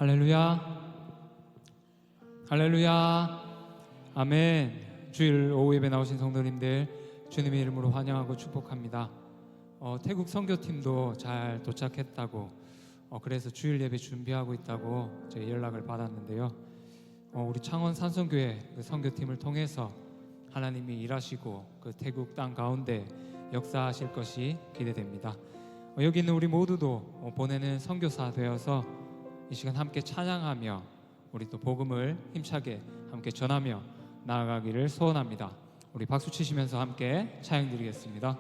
할렐루야, 할렐루야, 아멘. 주일 오후 예배 나오신 성도님들 주님의 이름으로 환영하고 축복합니다. 태국 선교팀도 잘 도착했다고 그래서 주일 예배 준비하고 있다고 저희 연락을 받았는데요. 우리 창원 산성교회 그 선교팀을 통해서 하나님이 일하시고 그 태국 땅 가운데 역사하실 것이 기대됩니다. 여기 있는 우리 모두도 보내는 선교사 되어서 이 시간 함께 찬양하며 우리 또 복음을 힘차게 함께 전하며 나아가기를 소원합니다. 우리 박수 치시면서 함께 찬양 드리겠습니다.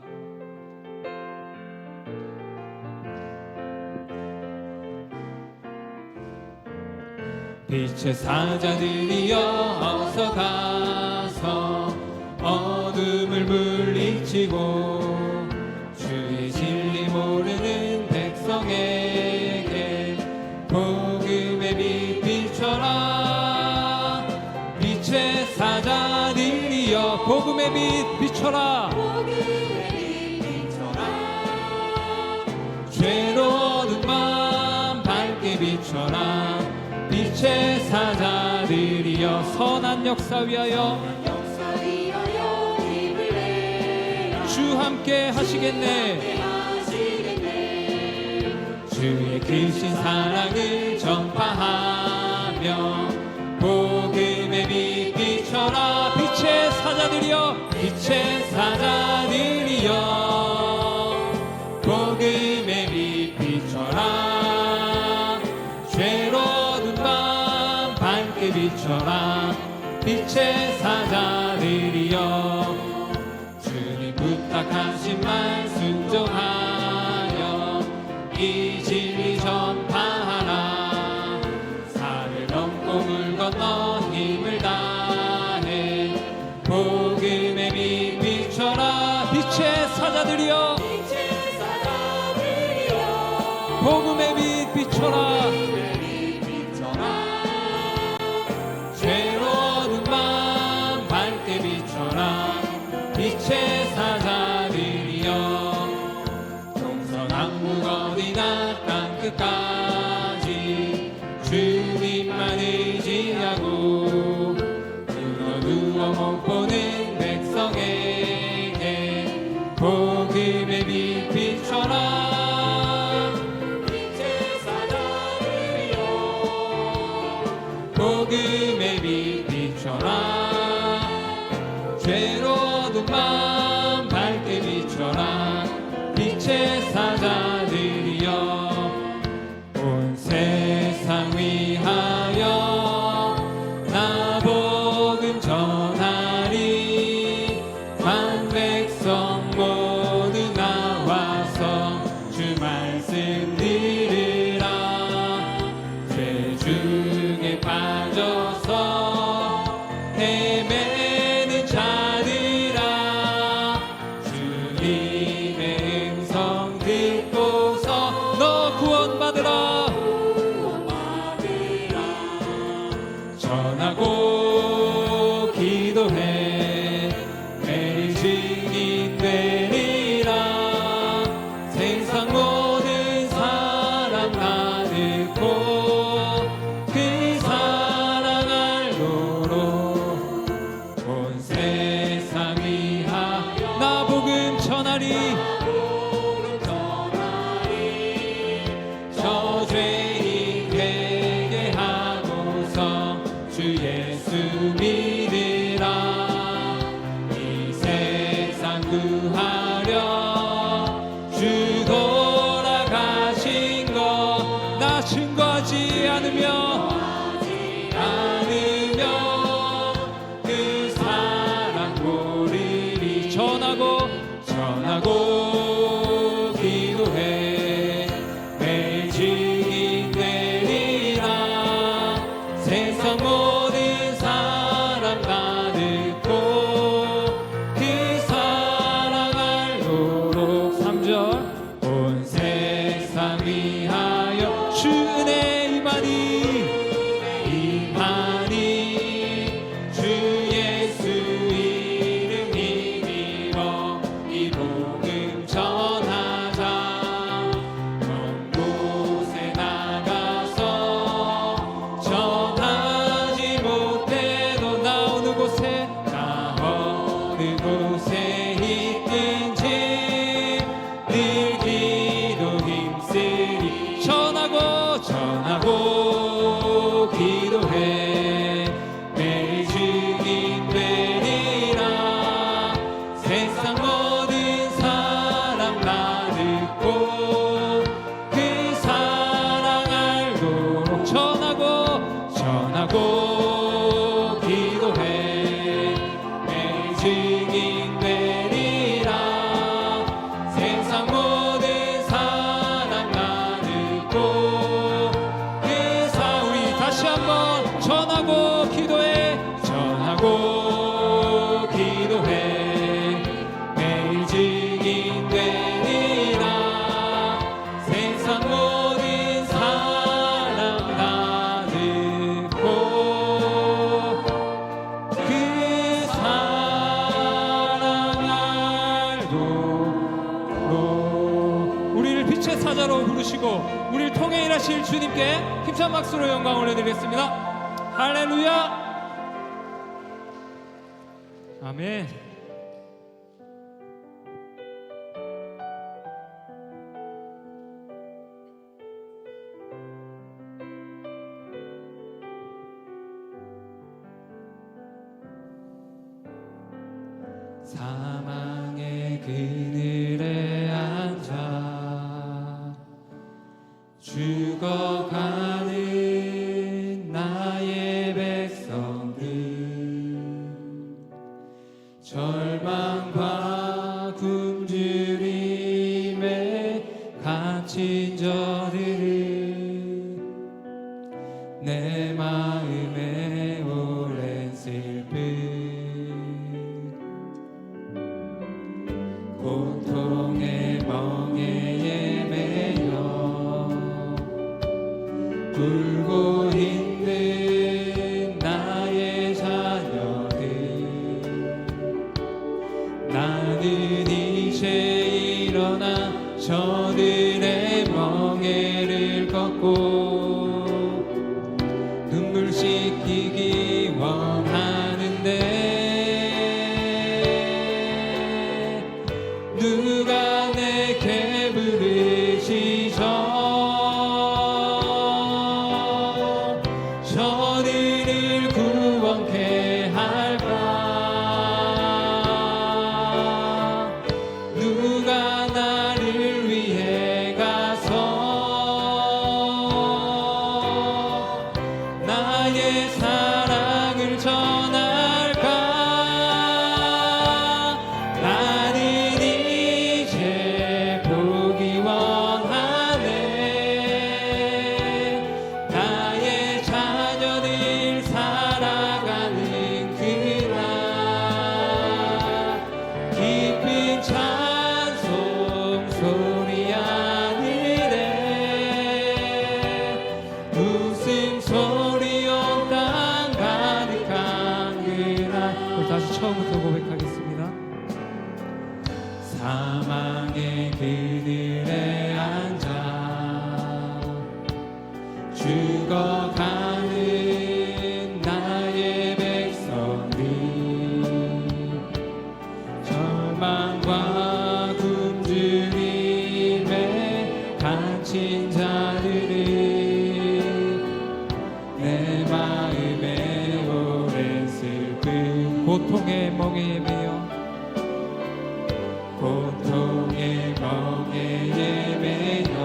빛의 사자들이여 어서 가서 어둠을 물리치고 주의 진리 모르는 백성에게 복음의 빛 비춰라. 빛의 사자들이여 복음의 빛 비춰라. 죄로운 맘 밝게 비춰라. 빛의 사자들이여 선한 역사 위하여 힘을 내라. 주 함께 하시겠네. 주의 크신 사랑을 전파하며 복음의 빛 비춰라. 빛의 사자들이여 빛의 사자들이여 복음의 빛 비춰라. 죄로운 밤 밝게 비춰라. 빛의 사자들이여 주님 부탁하신 말 순종하여 이 진리 전파하라. 산을 넘고 물 건너 힘을 다해 복음의 빛 비춰라. 빛의 사자들이여 복음의 빛 비춰라. 죄로운 맘 밝게 비춰라. 빛의 사자들이여 동서남북 어디나 땅끝까지 주님만 의지하고 누워 못 보는 백성에게 복음의 빛 비춰라. 복음의 빛 비춰라. 죄로운 맘 밝게 비춰라. 빛의 사자들이여 온 세상 위하여 나 복음 전하리. 만 백성 모두 나와서 주 말씀 들으라. 죄 중에 빠져서 헤매는 자들아 주님의 음성 듣고서 너 구원받으라. 전하고 기도해 매일 증인 되리라. 세상 모든 사람 다 듣고 그 사랑 알도록 온 세상 위하여 나 복음 전하리. 저 죄인 회개하고서 주 예수 믿으라. 이 세상 구하려 주 돌아가신 것 나 증거하지 않으며 그 사랑 모르리. 전하고 기도해 매일 증인 되리라. 세상 모든 사람 다 듣고 그 사랑 알도록 3절 온 세상 위하여 주 은혜 임하니 이루시고 우리를 통해 일하실 주님께 힘찬 박수로 영광 올려드리겠습니다. 할렐루야. 아멘. 사망의 그늘에 앉아 죽어가는 나의 백성들, 절망과 굶주림에 갇힌 저들은 내 마음에 오랜 슬픔, 고통의 멍에에 매여 울고 있는 나의 자녀들, 나는 이제 일어나 저들의 멍에를 꺾고 눈물 씻기기 원하는데 누가 내게 부르시죠? 저들을 구원케 할까? 누가 나를 위해 가서 나의 사랑을 전할까? 다시 처음부터 고백하겠습니다. 사망의 그늘에 앉아 죽어가는 나의 백성들, 절망과 굶주림에 갇힌 자들은 내 마음에 오랜 슬픔, 고통의 멍에에 매여 고통의 멍에에 매여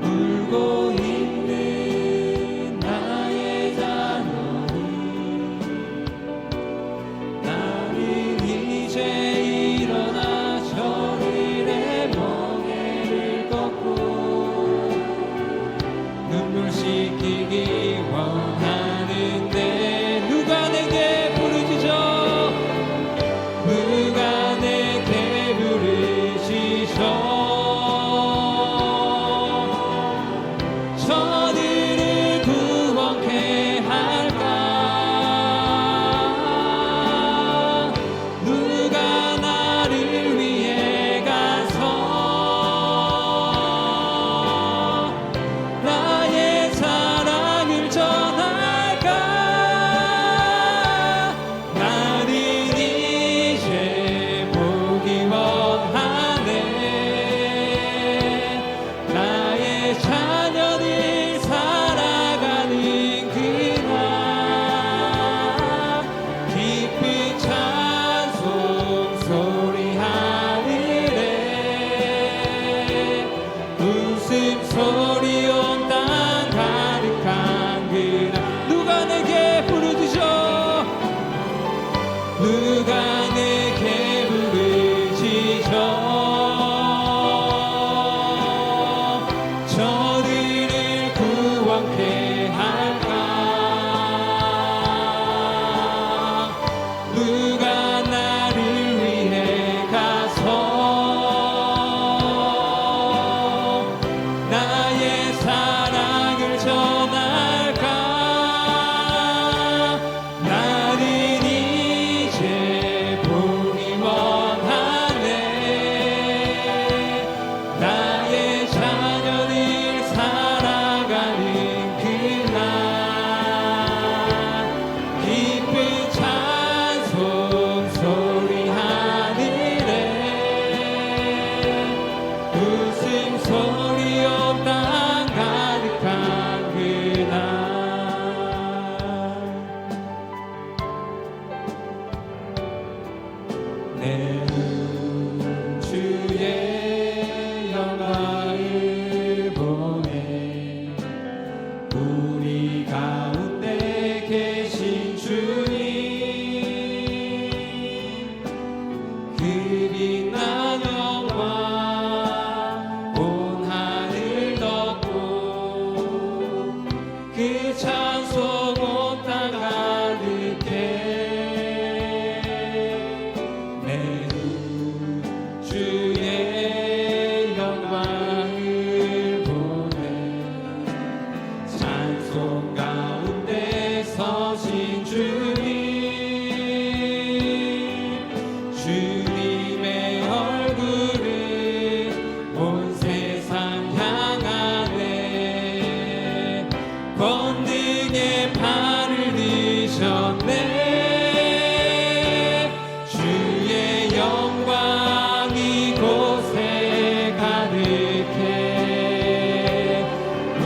울고 있는 나의 자녀들, 나는 이제 일어나 저들의 멍에를 꺾고 눈물 씻기기 원하는데 누가 내게 부르짖어? 웃음소리로 땅 가득한 그날 내 눈 주의 영광을 보네 우리 가운데 계신 주님 그 빛난 영광 온 하늘 덮고 그 찬송 온 땅 가득해 내 눈 주의 영광을 보네 찬송 가운데 서신 주님의 얼굴은 온 세상 향하네 권능의 팔을 드셨네 주의 영광 이곳에 가득해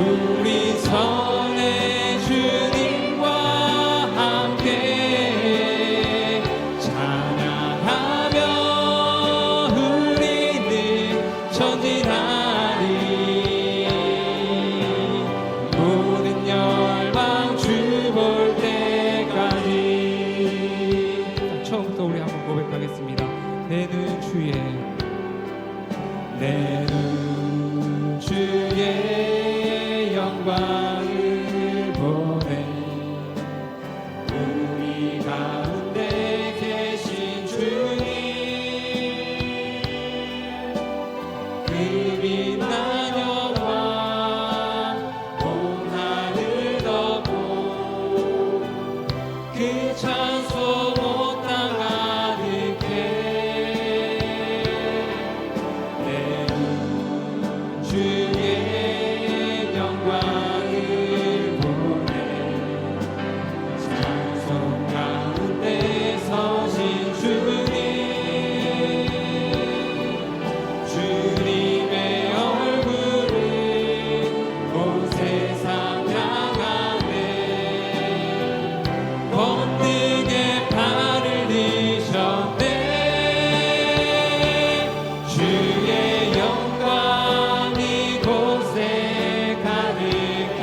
우리 선의 주님과 함께 찬양하며 우리는 전진하리 모든 열방 주 볼 때까지 처음부터 우리 한번 고백하겠습니다. 내 눈 주의 영광을 보네 우리 가운데 계신 주님 그 빛난 영광 온 하늘 덮고 그 찬송 온 땅 가득해 내 눈 주의 영광을 보네 찬송 가운데 서신 주님의 얼굴은 온 세상 향하네 권능의 팔을 드셨네 주의 영광 이곳에 가득해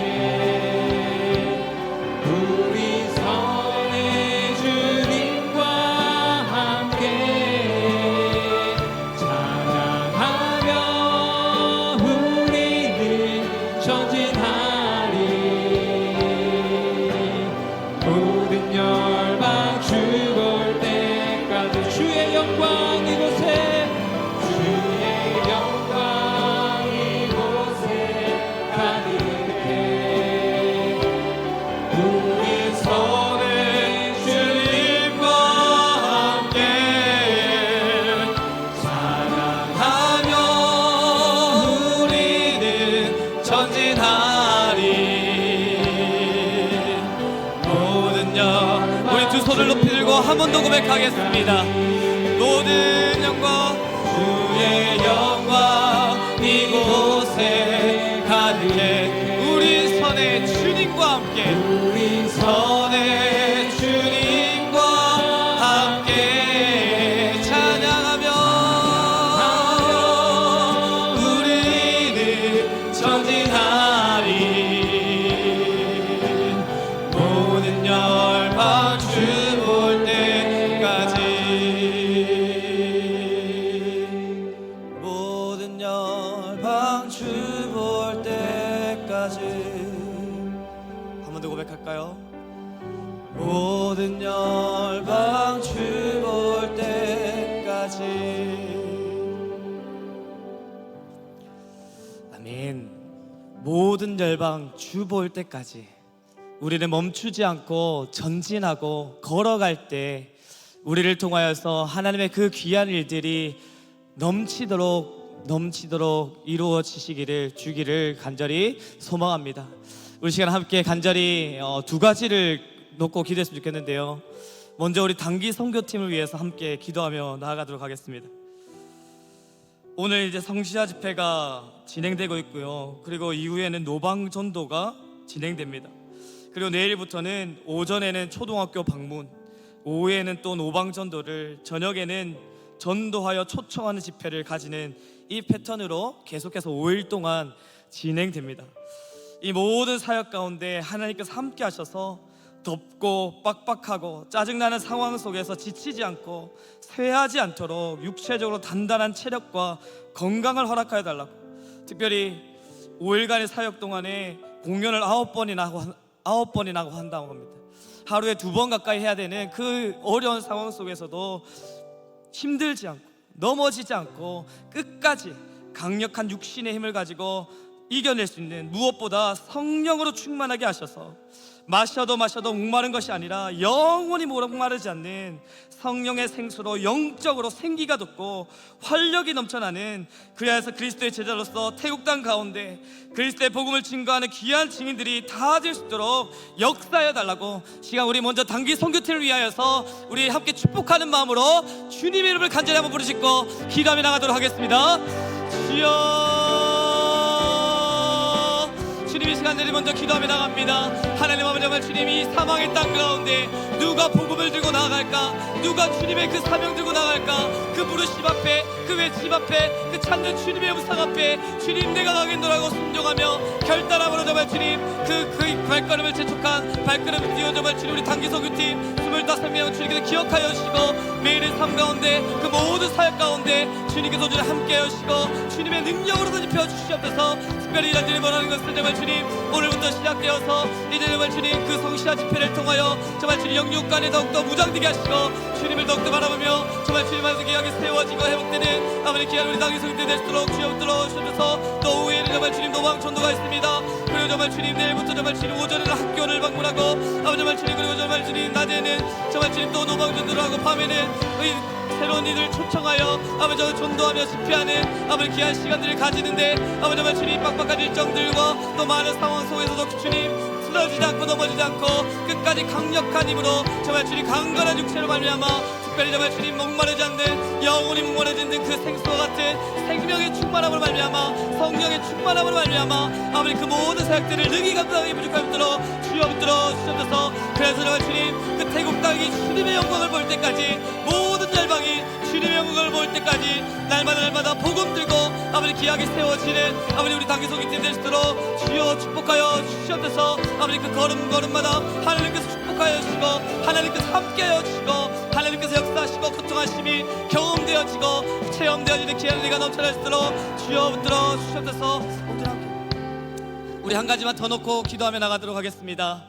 우리 선의 주님과 함께 찬양하며 우리는 전진하리 모든 열방 주 볼 때까지 주의 영광 이곳에 가득해 우리 선의 주님과 함께 찬양하며 우리는 전진하리 모든 우리 두 손을 높이 들고 한 번 더 고백하겠습니다. 모든 영광 주의 영광 이곳에 가득해 우리 선의 주님과 함께 우리 선의 주님과 함께 찬양하며 우리는 전진하리 모든 열방 주 볼 때까지 모든 열방 주 볼 때까지 한 번 더 고백할까요? 모든 열방 주 볼 때까지 아멘. 모든 열방 주 볼 때까지 우리는 멈추지 않고 전진하고 걸어갈 때 우리를 통하여서 하나님의 그 귀한 일들이 넘치도록 이루어지시기를 주기를 간절히 소망합니다. 우리 시간 함께 간절히 두 가지를 놓고 기도했으면 좋겠는데요. 먼저 우리 단기 선교팀을 위해서 함께 기도하며 나아가도록 하겠습니다. 오늘 이제 성시아 집회가 진행되고 있고요. 그리고 이후에는 노방 전도가 진행됩니다. 그리고 내일부터는 오전에는 초등학교 방문, 오후에는 또 노방 전도를, 저녁에는 전도하여 초청하는 집회를 가지는 이 패턴으로 계속해서 5일 동안 진행됩니다. 이 모든 사역 가운데 하나님께서 함께 하셔서 덥고 빡빡하고 짜증나는 상황 속에서 지치지 않고 쇠하지 않도록 육체적으로 단단한 체력과 건강을 허락하여 달라고, 특별히 5일간의 사역 동안에 공연을 9번이나 한다고 합니다. 하루에 2번 가까이 해야 되는 그 어려운 상황 속에서도 힘들지 않고 넘어지지 않고 끝까지 강력한 육신의 힘을 가지고 이겨낼 수 있는, 무엇보다 성령으로 충만하게 하셔서 마셔도 목마른 것이 아니라 영원히 목마르지 않는 성령의 생수로 영적으로 생기가 돋고 활력이 넘쳐나는, 그래서 그리스도의 제자로서 태국 땅 가운데 그리스도의 복음을 증거하는 귀한 증인들이 다 될 수 있도록 역사하여 달라고, 시간 우리 먼저 단기 선교팀을 위하여서 우리 함께 축복하는 마음으로 주님의 이름을 간절히 한번 부르짖고 기도하며 나가도록 하겠습니다. 주여, 주님 이 시간들이 먼저 기도하며 나갑니다. 하나님 아버지, 정말 주님이 사망의 땅 가운데 누가 복음을 들고 나아갈까, 누가 주님의 그 사명 들고 나아갈까, 그 부르심 앞에, 그 외침 앞에, 그 찾는 주님의 음성 앞에 주님 내가 가겠노라고 순종하며 결단함으로 정말 주님 그 발걸음을 재촉한 발걸음을 띄워 정말 주님 우리 단기 선교팀 25명 주님께서 기억하여 주시고 매일의 삶 가운데 그 모든 사역 가운데 주님께서 주님 함께 하시고 주님의 능력으로 던집혀 주시옵소서. 특별히 이란들이 원하는 것은 정말 주님 오늘부터 시작되어서 이제 정말 주님 그 성시아 집회를 통하여 정말 주님 영육간에 더욱더 무장되게 하시고 주님을 더욱더 바라보며 정말 주님 안에서 귀하게 세워지고 회복되는 아버지 귀한 우리 당의 성도들 될 수 있도록 주여 붙들어 주셔서, 또 오후에는 정말 주님 노방 전도가 있습니다. 그리고 정말 주님 내일부터 정말 주님 오전에는 학교를 방문하고 아버지 정말 주님, 그리고 정말 주님 낮에는 정말 주님 또 노방 전도를 하고 밤에는 새로운 이들을 초청하여 아버지 전도하며 집회하는 아버지 귀한 시간들을 가지는데 아버지 정말 주님 빡빡한 일정들과 또 많은 상황 속에서도 주님 쓰러지지 않고 넘어지지 않고 끝까지 강력한 힘으로 정말 주님 강건한 육체로 말미암아 특별히 정말 주님 목마르지 않는, 영혼이 목마르지 않는 그 생수와 같은 생명의 충만함으로 말미암아 성령의 충만함으로 말미암아 아버지 그 모든 사역들을 능히 감당하기 부족함 들어 주여 붙들어 주셔서, 그래서 정말 주님 그 태국 땅이 주님의 영광을 볼 때까지, 모든 열방이 주님의 영광을 볼 때까지 날마다 복음 들고 아버지 귀하게 세워지는 아버지 우리 단기 소개팀 될 수 있도록 주여 축복하여 주시옵소서. 아버지 그 걸음마다 하나님께서 축복하여 주시고 하나님께서 함께하여 주시고 하나님께서 역사하시고 고통하심이 경험되어지고 체험되어지는 귀한 은혜가 넘쳐날 수 있도록 주여 붙들어 주시옵소서. 오늘 함께 우리 한 가지만 더 놓고 기도하며 나가도록 하겠습니다.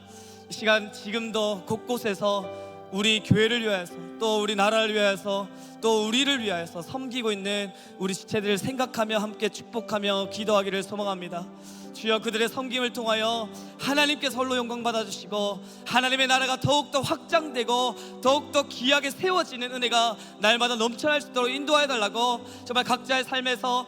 이 시간 지금도 곳곳에서 우리 교회를 위하여서 또 우리 나라를 위하여서 또 우리를 위하여서 섬기고 있는 우리 지체들을 생각하며 함께 축복하며 기도하기를 소망합니다. 주여, 그들의 섬김을 통하여 하나님께서 홀로 영광 받아주시고 하나님의 나라가 더욱더 확장되고 더욱더 귀하게 세워지는 은혜가 날마다 넘쳐날 수 있도록 인도하여 달라고, 정말 각자의 삶에서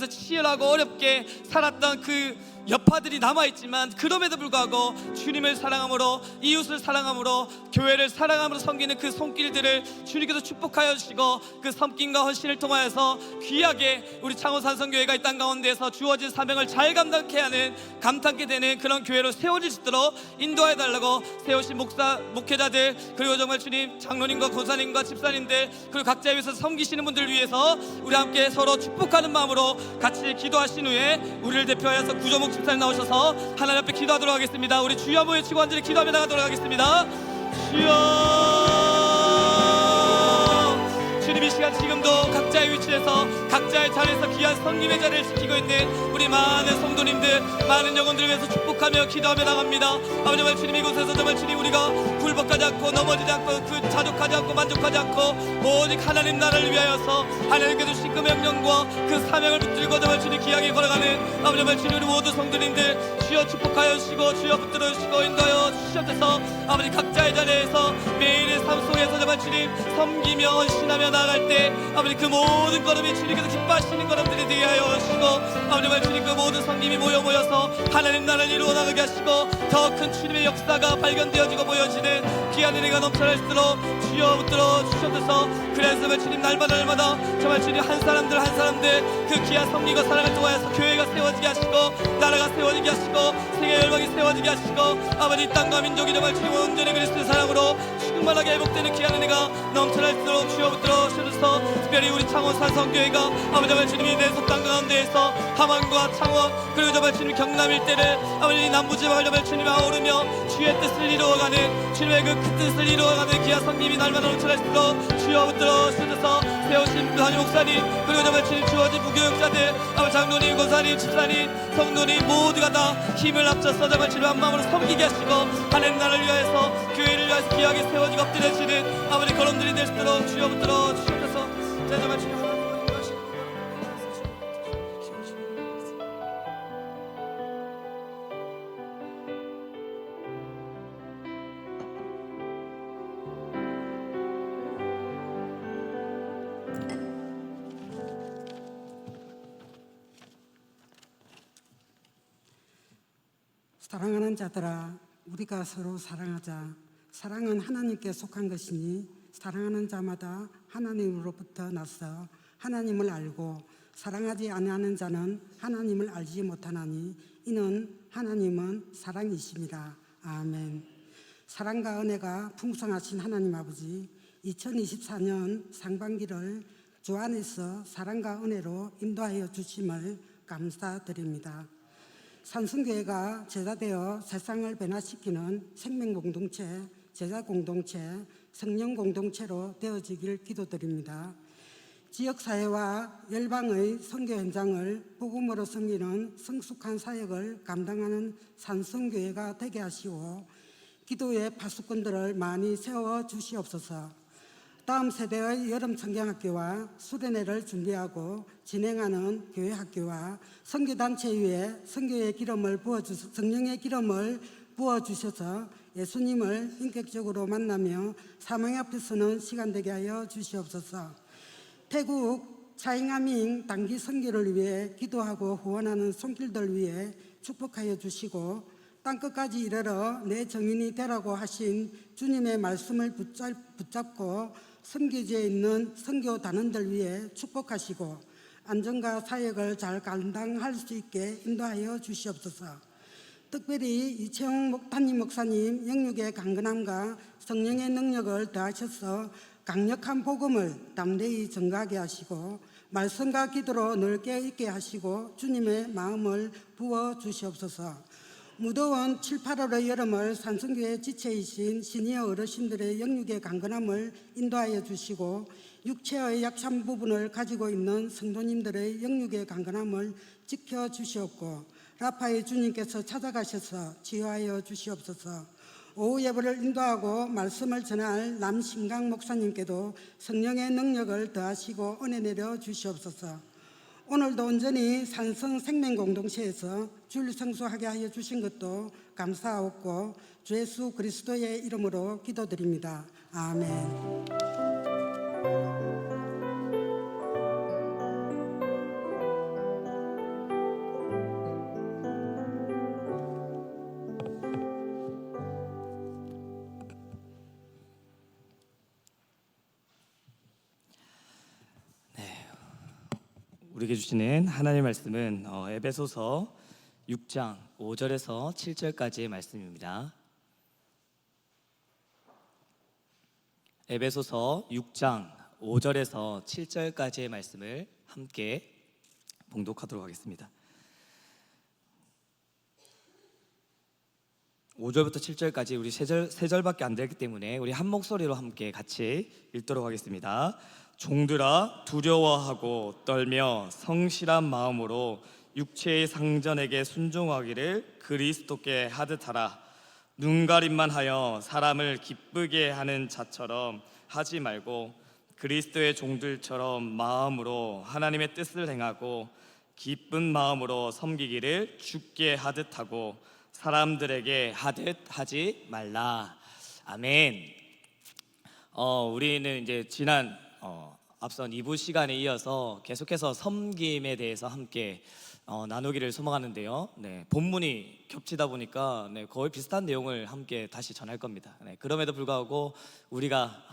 치열하고 어렵게 살았던 그 여파들이 남아있지만 그럼에도 불구하고 주님을 사랑함으로, 이웃을 사랑함으로, 교회를 사랑함으로 섬기는 그 손길들을 주님께서 축복하여 주시고 그 섬김과 헌신을 통하여서 귀하게 우리 창원산성교회가 이 땅 가운데에서 주어진 사명을 잘 감당케 하는, 감당케 되는 그런 교회로 세워질 수 있도록 인도하여 달라고, 세우신 목사, 목회자들, 그리고 정말 주님 장로님과 권사님과 집사님들, 그리고 각자의 위해서 섬기시는 분들을 위해서 우리 함께 서로 축복하는 마음으로 같이 기도하신 후에 우리를 대표하여서 구조목 집사님 나오셔서 하나님 앞에 기도하도록 하겠습니다. 우리 주여 한번 외치고 완전히 기도하며 나가도록 하겠습니다. 주여, 주님 이 시간 지금도 각자의 위치에서 각자의 자리에서 귀한 성김의 자리를 지키고 있는 우리 많은 성도님들, 많은 영혼들을 위해서 축복하며 기도하며 나갑니다. 아버지 정말 주님 이곳에서 정말 주님 우리가 굴복하지 않고 넘어지지 않고 그 자족하지 않고 만족하지 않고 오직 하나님 나라를 위하여서 하나님께서 주신 그 명령과 그 사명을 붙들고 정말 주님 귀하게 걸어가는 아버지 정말 주님 우리 모든 성도님들 주여 축복하여 주시고 주여 붙들어 주시고 인도하여 주시옵소서. 아버지 각자의 자리에서 매일의 삶 속에서 정말 주님 섬기며 헌신하며 나아갈 때 아버지 그 모든 모든 걸음이 주님께서 기뻐하시는 걸음들이 되게 하여 주시고 아버지 정말 주님 그 모든 성님이 모여서 하나님 나라를 이루어 나가게 하시고 더 큰 주님의 역사가 발견되어지고 보여지는 귀한 은혜가 넘쳐날수록 주여 붙들어 주셔서 그래서 정말 주님 날마다 정말 주님 한 사람들 그 귀한 성리과 사랑을 통하여서 교회가 세워지게 하시고 나라가 세워지게 하시고 세계 열방이 세워지게 하시고 아버지 이 땅과 민족이 정말 주님 온전히 그리스도의 사랑으로 충만하게 회복되는 귀한 은혜가 넘쳐날수록 주여 붙들어 주셔서 특별히 우리 창원 산성교회가 아버지 정말 주님이 내속 땅 가운데에서 함안과 창원 그리고 정말 주님 경남 일대를 아버지 남부지방을 정말 주님 아우르며 주의 뜻을 이루어가는 주님의 그 뜻을 이루어가는 귀한 성님이 날마다 넘쳐날수록 주여 붙들어 주셔서 세우신 담임 목사님 그리고 정말 주님 주어진 부교육자들 아버지 장로님 권사님 집사님 성도님 모두가 다 힘을 합쳐서 정말 주님 한 마음으로 섬기게 하시고 하나님 나라를 위하여서 교회를 위하여서 귀하게 세워지고 엎드려지는 아버지 걸음들이 될 수 있도록 주여 붙들어 주셔서 정말 주님 하나님과 인도하시는 사랑하는 자들아, 우리가 서로 사랑하자. 사랑은 하나님께 속한 것이니 사랑하는 자마다 하나님으로부터 나서 하나님을 알고 사랑하지 아니하는 자는 하나님을 알지 못하나니 이는 하나님은 사랑이심이라. 아멘. 사랑과 은혜가 풍성하신 하나님 아버지, 2024년 상반기를 주 안에서 사랑과 은혜로 인도하여 주심을 감사드립니다. 산성교회가 제자되어 세상을 변화시키는 생명공동체, 제자공동체, 성령공동체로 되어지길 기도드립니다. 지역사회와 열방의 선교 현장을 복음으로 섬기는 성숙한 사역을 감당하는 산성교회가 되게 하시고 기도의 파수꾼들을 많이 세워주시옵소서. 다음 세대의 여름성경학교와 수련회를 준비하고 진행하는 교회학교와 선교단체 위에 성령의 기름을 부어주셔서 예수님을 인격적으로 만나며 사망 앞에서는 시간 되게 하여 주시옵소서. 태국 차잉아밍 단기 선교를 위해 기도하고 후원하는 손길들 위해 축복하여 주시고 땅끝까지 이르러 내 정인이 되라고 하신 주님의 말씀을 붙잡고 선교지에 있는 선교 단원들 위해 축복하시고 안전과 사역을 잘 감당할 수 있게 인도하여 주시옵소서. 특별히 이채용 담임 목사님 영육의 강건함과 성령의 능력을 더하셔서 강력한 복음을 담대히 전가하게 하시고 말씀과 기도로 넓게 있게 하시고 주님의 마음을 부어 주시옵소서. 무더운 7, 8월의 여름을 산성교회 지체이신 시니어 어르신들의 영육의 강건함을 인도하여 주시고 육체의 약한 부분을 가지고 있는 성도님들의 영육의 강건함을 지켜주시옵고 라파의 주님께서 찾아가셔서 치유하여 주시옵소서. 오후 예배를 인도하고 말씀을 전할 남신강 목사님께도 성령의 능력을 더하시고 은혜 내려 주시옵소서. 오늘도 온전히 산성 생명공동체에서 주일 성수하게 하여 주신 것도 감사하옵고 주 예수 그리스도의 이름으로 기도드립니다. 아멘. 우리에게 주시는 하나님의 말씀은 에베소서 6장 5절에서 7절까지의 말씀입니다. 에베소서 6장 5절에서 7절까지의 말씀을 함께 봉독하도록 하겠습니다. 5절부터 7절까지 우리 세 절밖에 안 되기 때문에 우리 한 목소리로 함께 같이 읽도록 하겠습니다. 종들아 두려워하고 떨며 성실한 마음으로 육체의 상전에게 순종하기를 그리스도께 하듯 하라. 눈가림만 하여 사람을 기쁘게 하는 자처럼 하지 말고 그리스도의 종들처럼 마음으로 하나님의 뜻을 행하고 기쁜 마음으로 섬기기를 주께 하듯 하고 사람들에게 하듯 하지 말라. 아멘. 우리는 이제 지난 앞선 2부 시간에 이어서 계속해서 섬김에 대해서 함께 나누기를 소망하는데요. 네, 본문이 겹치다 보니까 거의 비슷한 내용을 함께 다시 전할 겁니다. 그럼에도 불구하고 우리가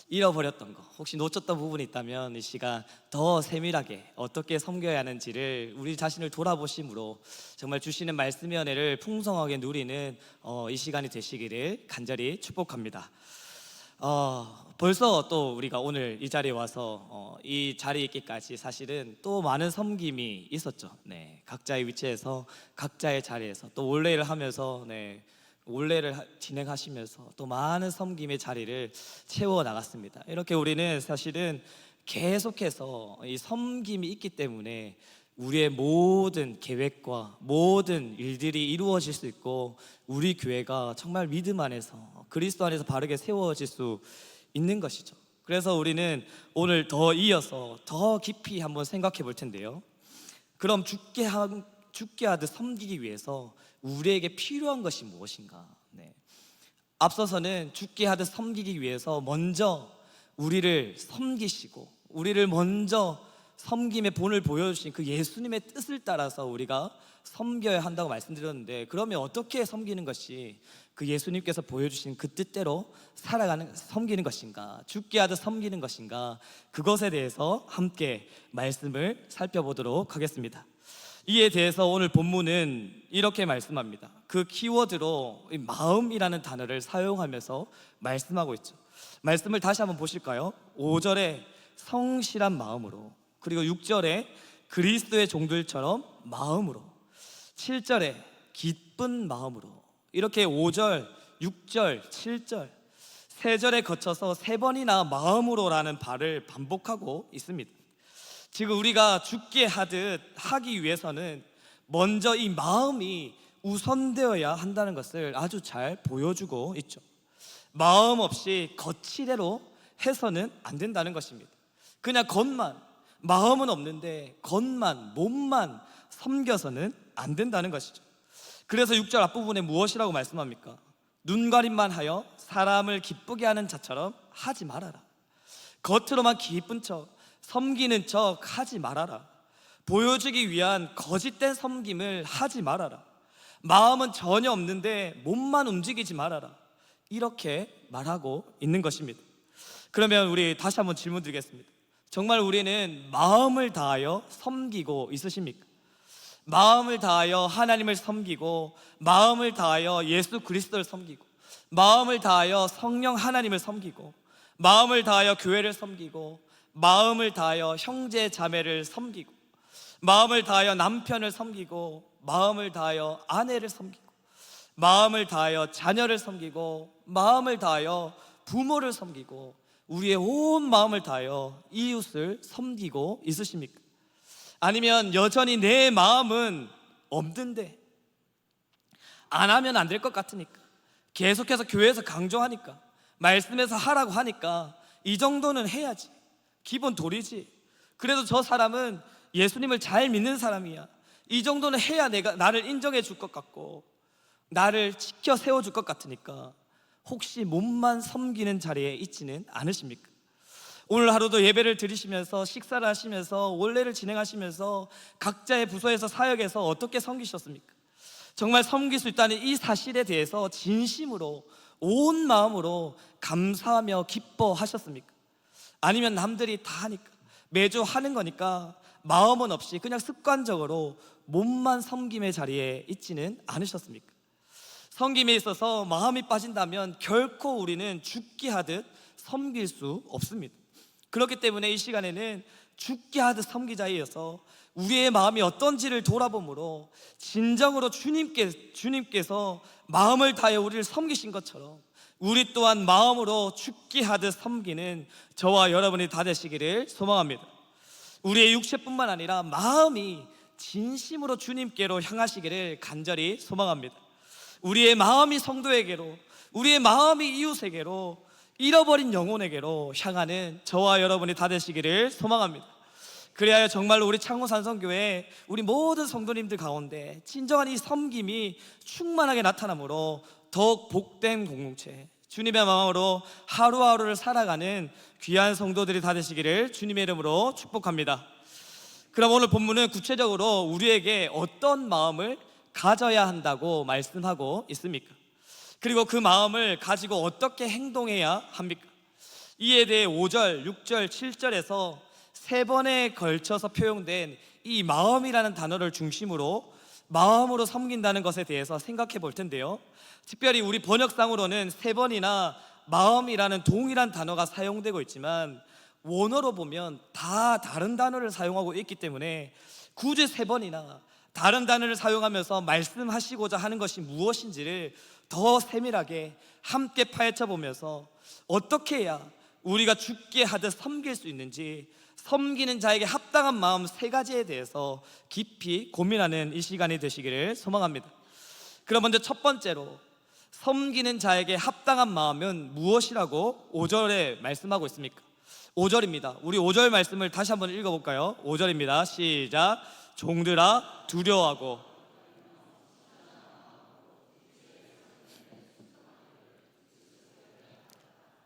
잃어버렸던 거, 혹시 놓쳤던 부분이 있다면 이 시간 더 세밀하게 어떻게 섬겨야 하는지를 우리 자신을 돌아보심으로 정말 주시는 말씀의 은혜를 풍성하게 누리는 이 시간이 되시기를 간절히 축복합니다. 벌써 또 우리가 오늘 이 자리에 와서 이 자리에 있기까지 사실은 또 많은 섬김이 있었죠. 각자의 위치에서 각자의 자리에서 또 올레를 하면서 올레를 진행하시면서 또 많은 섬김의 자리를 채워 나갔습니다. 이렇게 우리는 사실은 계속해서 이 섬김이 있기 때문에 우리의 모든 계획과 모든 일들이 이루어질 수 있고 우리 교회가 정말 믿음 안에서 그리스도 안에서 바르게 세워질 수 있는 것이죠. 그래서 우리는 오늘 더 이어서 더 깊이 한번 생각해 볼 텐데요. 그럼 죽게 하듯 섬기기 위해서 우리에게 필요한 것이 무엇인가? 앞서서는 죽게 하듯 섬기기 위해서 먼저 우리를 섬기시고 우리를 먼저 섬김의 본을 보여주신 그 예수님의 뜻을 따라서 우리가 섬겨야 한다고 말씀드렸는데, 그러면 어떻게 섬기는 것이 그 예수님께서 보여주신 그 뜻대로 섬기는 것인가, 죽게 하듯 섬기는 것인가, 그것에 대해서 함께 말씀을 살펴보도록 하겠습니다. 이에 대해서 오늘 본문은 이렇게 말씀합니다. 그 키워드로 마음이라는 단어를 사용하면서 말씀하고 있죠. 말씀을 다시 한번 보실까요? 5절에 성실한 마음으로, 그리고 6절에 그리스도의 종들처럼 마음으로, 7절에 기쁜 마음으로, 이렇게 5절, 6절, 7절 3절에 거쳐서 3번이나 마음으로라는 발을 반복하고 있습니다. 지금 우리가 죽게 하듯 하기 위해서는 먼저 이 마음이 우선되어야 한다는 것을 아주 잘 보여주고 있죠. 마음 없이 거치대로 해서는 안 된다는 것입니다. 그냥 겉만, 마음은 없는데 겉만, 몸만 섬겨서는 안 된다는 것이죠. 그래서 6절 앞부분에 무엇이라고 말씀합니까? 눈가림만 하여 사람을 기쁘게 하는 자처럼 하지 말아라. 겉으로만 기쁜 척, 섬기는 척 하지 말아라. 보여주기 위한 거짓된 섬김을 하지 말아라. 마음은 전혀 없는데 몸만 움직이지 말아라. 이렇게 말하고 있는 것입니다. 그러면 우리 다시 한번 질문 드리겠습니다. 정말 우리는 마음을 다하여 섬기고 있으십니까? 마음을 다하여 하나님을 섬기고, 마음을 다하여 예수 그리스도를 섬기고, 마음을 다하여 성령 하나님을 섬기고, 마음을 다하여 교회를 섬기고, 마음을 다하여 형제 자매를 섬기고, 마음을 다하여 남편을 섬기고, 마음을 다하여 아내를 섬기고, 마음을 다하여 자녀를 섬기고, 마음을 다하여 부모를 섬기고, 우리의 온 마음을 다하여 이웃을 섬기고 있으십니까? 아니면 여전히 내 마음은 없는데, 안 하면 안 될 것 같으니까, 계속해서 교회에서 강조하니까, 말씀에서 하라고 하니까 이 정도는 해야지, 기본 도리지, 그래도 저 사람은 예수님을 잘 믿는 사람이야, 이 정도는 해야 나를 인정해 줄 것 같고 나를 지켜 세워줄 것 같으니까 혹시 몸만 섬기는 자리에 있지는 않으십니까? 오늘 하루도 예배를 드리시면서, 식사를 하시면서, 원례를 진행하시면서 각자의 부서에서 사역에서 어떻게 섬기셨습니까? 정말 섬길 수 있다는 이 사실에 대해서 진심으로 온 마음으로 감사하며 기뻐하셨습니까? 아니면 남들이 다 하니까, 매주 하는 거니까 마음은 없이 그냥 습관적으로 몸만 섬김의 자리에 있지는 않으셨습니까? 섬김에 있어서 마음이 빠진다면 결코 우리는 죽게 하듯 섬길 수 없습니다. 그렇기 때문에 이 시간에는 죽게 하듯 섬기자에 이어서 우리의 마음이 어떤지를 돌아보므로 진정으로 주님께서 마음을 다하여 우리를 섬기신 것처럼 우리 또한 마음으로 죽게 하듯 섬기는 저와 여러분이 다 되시기를 소망합니다. 우리의 육체뿐만 아니라 마음이 진심으로 주님께로 향하시기를 간절히 소망합니다. 우리의 마음이 성도에게로, 우리의 마음이 이웃에게로, 잃어버린 영혼에게로 향하는 저와 여러분이 다 되시기를 소망합니다. 그래야 정말로 우리 창호산성교회 우리 모든 성도님들 가운데 진정한 이 섬김이 충만하게 나타나므로 더욱 복된 공동체, 주님의 마음으로 하루하루를 살아가는 귀한 성도들이 다 되시기를 주님의 이름으로 축복합니다. 그럼 오늘 본문은 구체적으로 우리에게 어떤 마음을 가져야 한다고 말씀하고 있습니까? 그리고 그 마음을 가지고 어떻게 행동해야 합니까? 이에 대해 5절, 6절, 7절에서 3번에 걸쳐서 표현된 이 마음이라는 단어를 중심으로 마음으로 섬긴다는 것에 대해서 생각해 볼 텐데요, 특별히 우리 번역상으로는 3번이나 마음이라는 동일한 단어가 사용되고 있지만 원어로 보면 다 다른 단어를 사용하고 있기 때문에 굳이 3번이나 다른 단어를 사용하면서 말씀하시고자 하는 것이 무엇인지를 더 세밀하게 함께 파헤쳐 보면서 어떻게 해야 우리가 죽게 하듯 섬길 수 있는지, 섬기는 자에게 합당한 마음 3가지에 대해서 깊이 고민하는 이 시간이 되시기를 소망합니다. 그럼 먼저 첫 번째로, 섬기는 자에게 합당한 마음은 무엇이라고 5절에 말씀하고 있습니까? 5절입니다. 우리 5절 말씀을 다시 한번 읽어볼까요? 5절입니다. 시작. 종들아 두려워하고.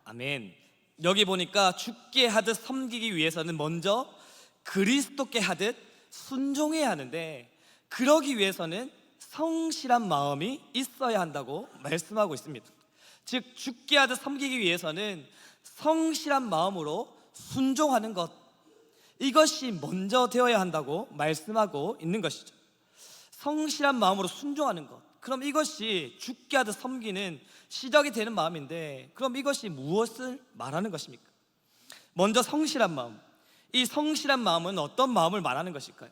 아멘. 여기 보니까 죽게 하듯 섬기기 위해서는 먼저 그리스도께 하듯 순종해야 하는데, 그러기 위해서는 성실한 마음이 있어야 한다고 말씀하고 있습니다. 즉 죽게 하듯 섬기기 위해서는 성실한 마음으로 순종하는 것, 이것이 먼저 되어야 한다고 말씀하고 있는 것이죠. 성실한 마음으로 순종하는 것, 그럼 이것이 죽게 하듯 섬기는 시작이 되는 마음인데, 그럼 이것이 무엇을 말하는 것입니까? 먼저 성실한 마음, 이 성실한 마음은 어떤 마음을 말하는 것일까요?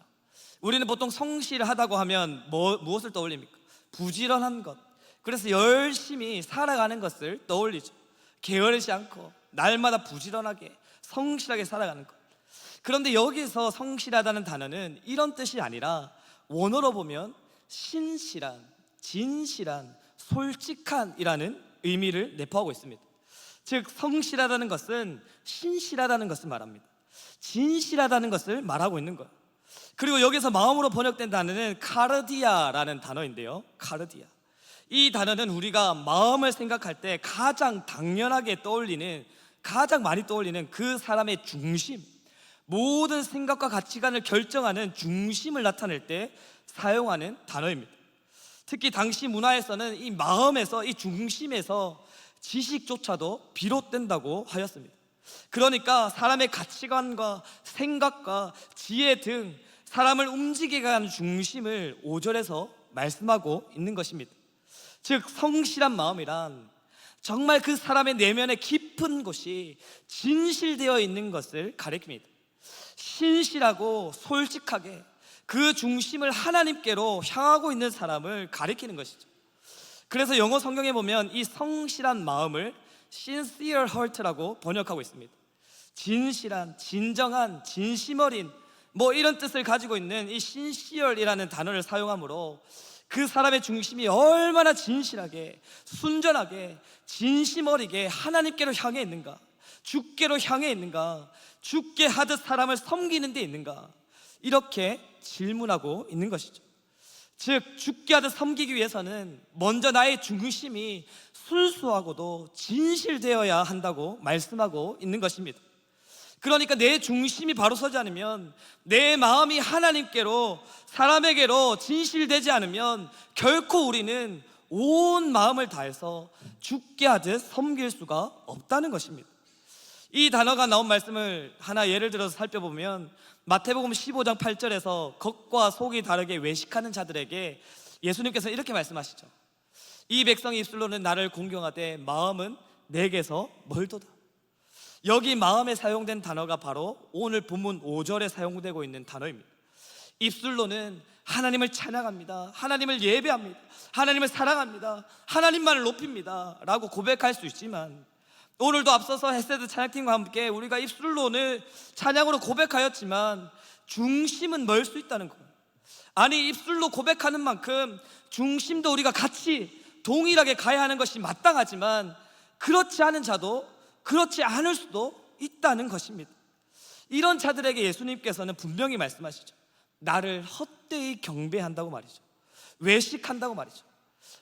우리는 보통 성실하다고 하면 무엇을 떠올립니까? 부지런한 것, 그래서 열심히 살아가는 것을 떠올리죠. 게으르지 않고 날마다 부지런하게 성실하게 살아가는 것. 그런데 여기서 성실하다는 단어는 이런 뜻이 아니라 원어로 보면 신실한, 진실한, 솔직한이라는 의미를 내포하고 있습니다. 즉 성실하다는 것은 신실하다는 것을 말합니다. 진실하다는 것을 말하고 있는 거예요. 그리고 여기서 마음으로 번역된 단어는 카르디아라는 단어인데요, 카르디아. 이 단어는 우리가 마음을 생각할 때 가장 당연하게 떠올리는, 가장 많이 떠올리는 그 사람의 중심, 모든 생각과 가치관을 결정하는 중심을 나타낼 때 사용하는 단어입니다. 특히 당시 문화에서는 이 마음에서, 이 중심에서 지식조차도 비롯된다고 하였습니다. 그러니까 사람의 가치관과 생각과 지혜 등 사람을 움직이게 하는 중심을 5절에서 말씀하고 있는 것입니다. 즉 성실한 마음이란 정말 그 사람의 내면의 깊은 곳이 진실되어 있는 것을 가리킵니다. 신실하고 솔직하게 그 중심을 하나님께로 향하고 있는 사람을 가리키는 것이죠. 그래서 영어 성경에 보면 이 성실한 마음을 sincere heart라고 번역하고 있습니다. 진실한, 진정한, 진심 어린 이런 뜻을 가지고 있는 이 sincere이라는 단어를 사용하므로 그 사람의 중심이 얼마나 진실하게, 순전하게, 진심 어리게 하나님께로 향해 있는가, 주께로 향해 있는가, 죽게 하듯 사람을 섬기는 데 있는가, 이렇게 질문하고 있는 것이죠. 즉 죽게 하듯 섬기기 위해서는 먼저 나의 중심이 순수하고도 진실되어야 한다고 말씀하고 있는 것입니다. 그러니까 내 중심이 바로 서지 않으면, 내 마음이 하나님께로, 사람에게로 진실되지 않으면 결코 우리는 온 마음을 다해서 죽게 하듯 섬길 수가 없다는 것입니다. 이 단어가 나온 말씀을 하나 예를 들어서 살펴보면 마태복음 15장 8절에서 겉과 속이 다르게 외식하는 자들에게 예수님께서 이렇게 말씀하시죠. 이 백성의 입술로는 나를 공경하되 마음은 내게서 멀도다. 여기 마음에 사용된 단어가 바로 오늘 본문 5절에 사용되고 있는 단어입니다. 입술로는 하나님을 찬양합니다, 하나님을 예배합니다, 하나님을 사랑합니다, 하나님만을 높입니다 라고 고백할 수 있지만, 오늘도 앞서서 헤세드 찬양팀과 함께 우리가 입술로는 찬양으로 고백하였지만 중심은 멀 수 있다는 거예요. 아니 입술로 고백하는 만큼 중심도 우리가 같이 동일하게 가야 하는 것이 마땅하지만, 그렇지 않은 자도 그렇지 않을 수도 있다는 것입니다. 이런 자들에게 예수님께서는 분명히 말씀하시죠. 나를 헛되이 경배한다고 말이죠. 외식한다고 말이죠.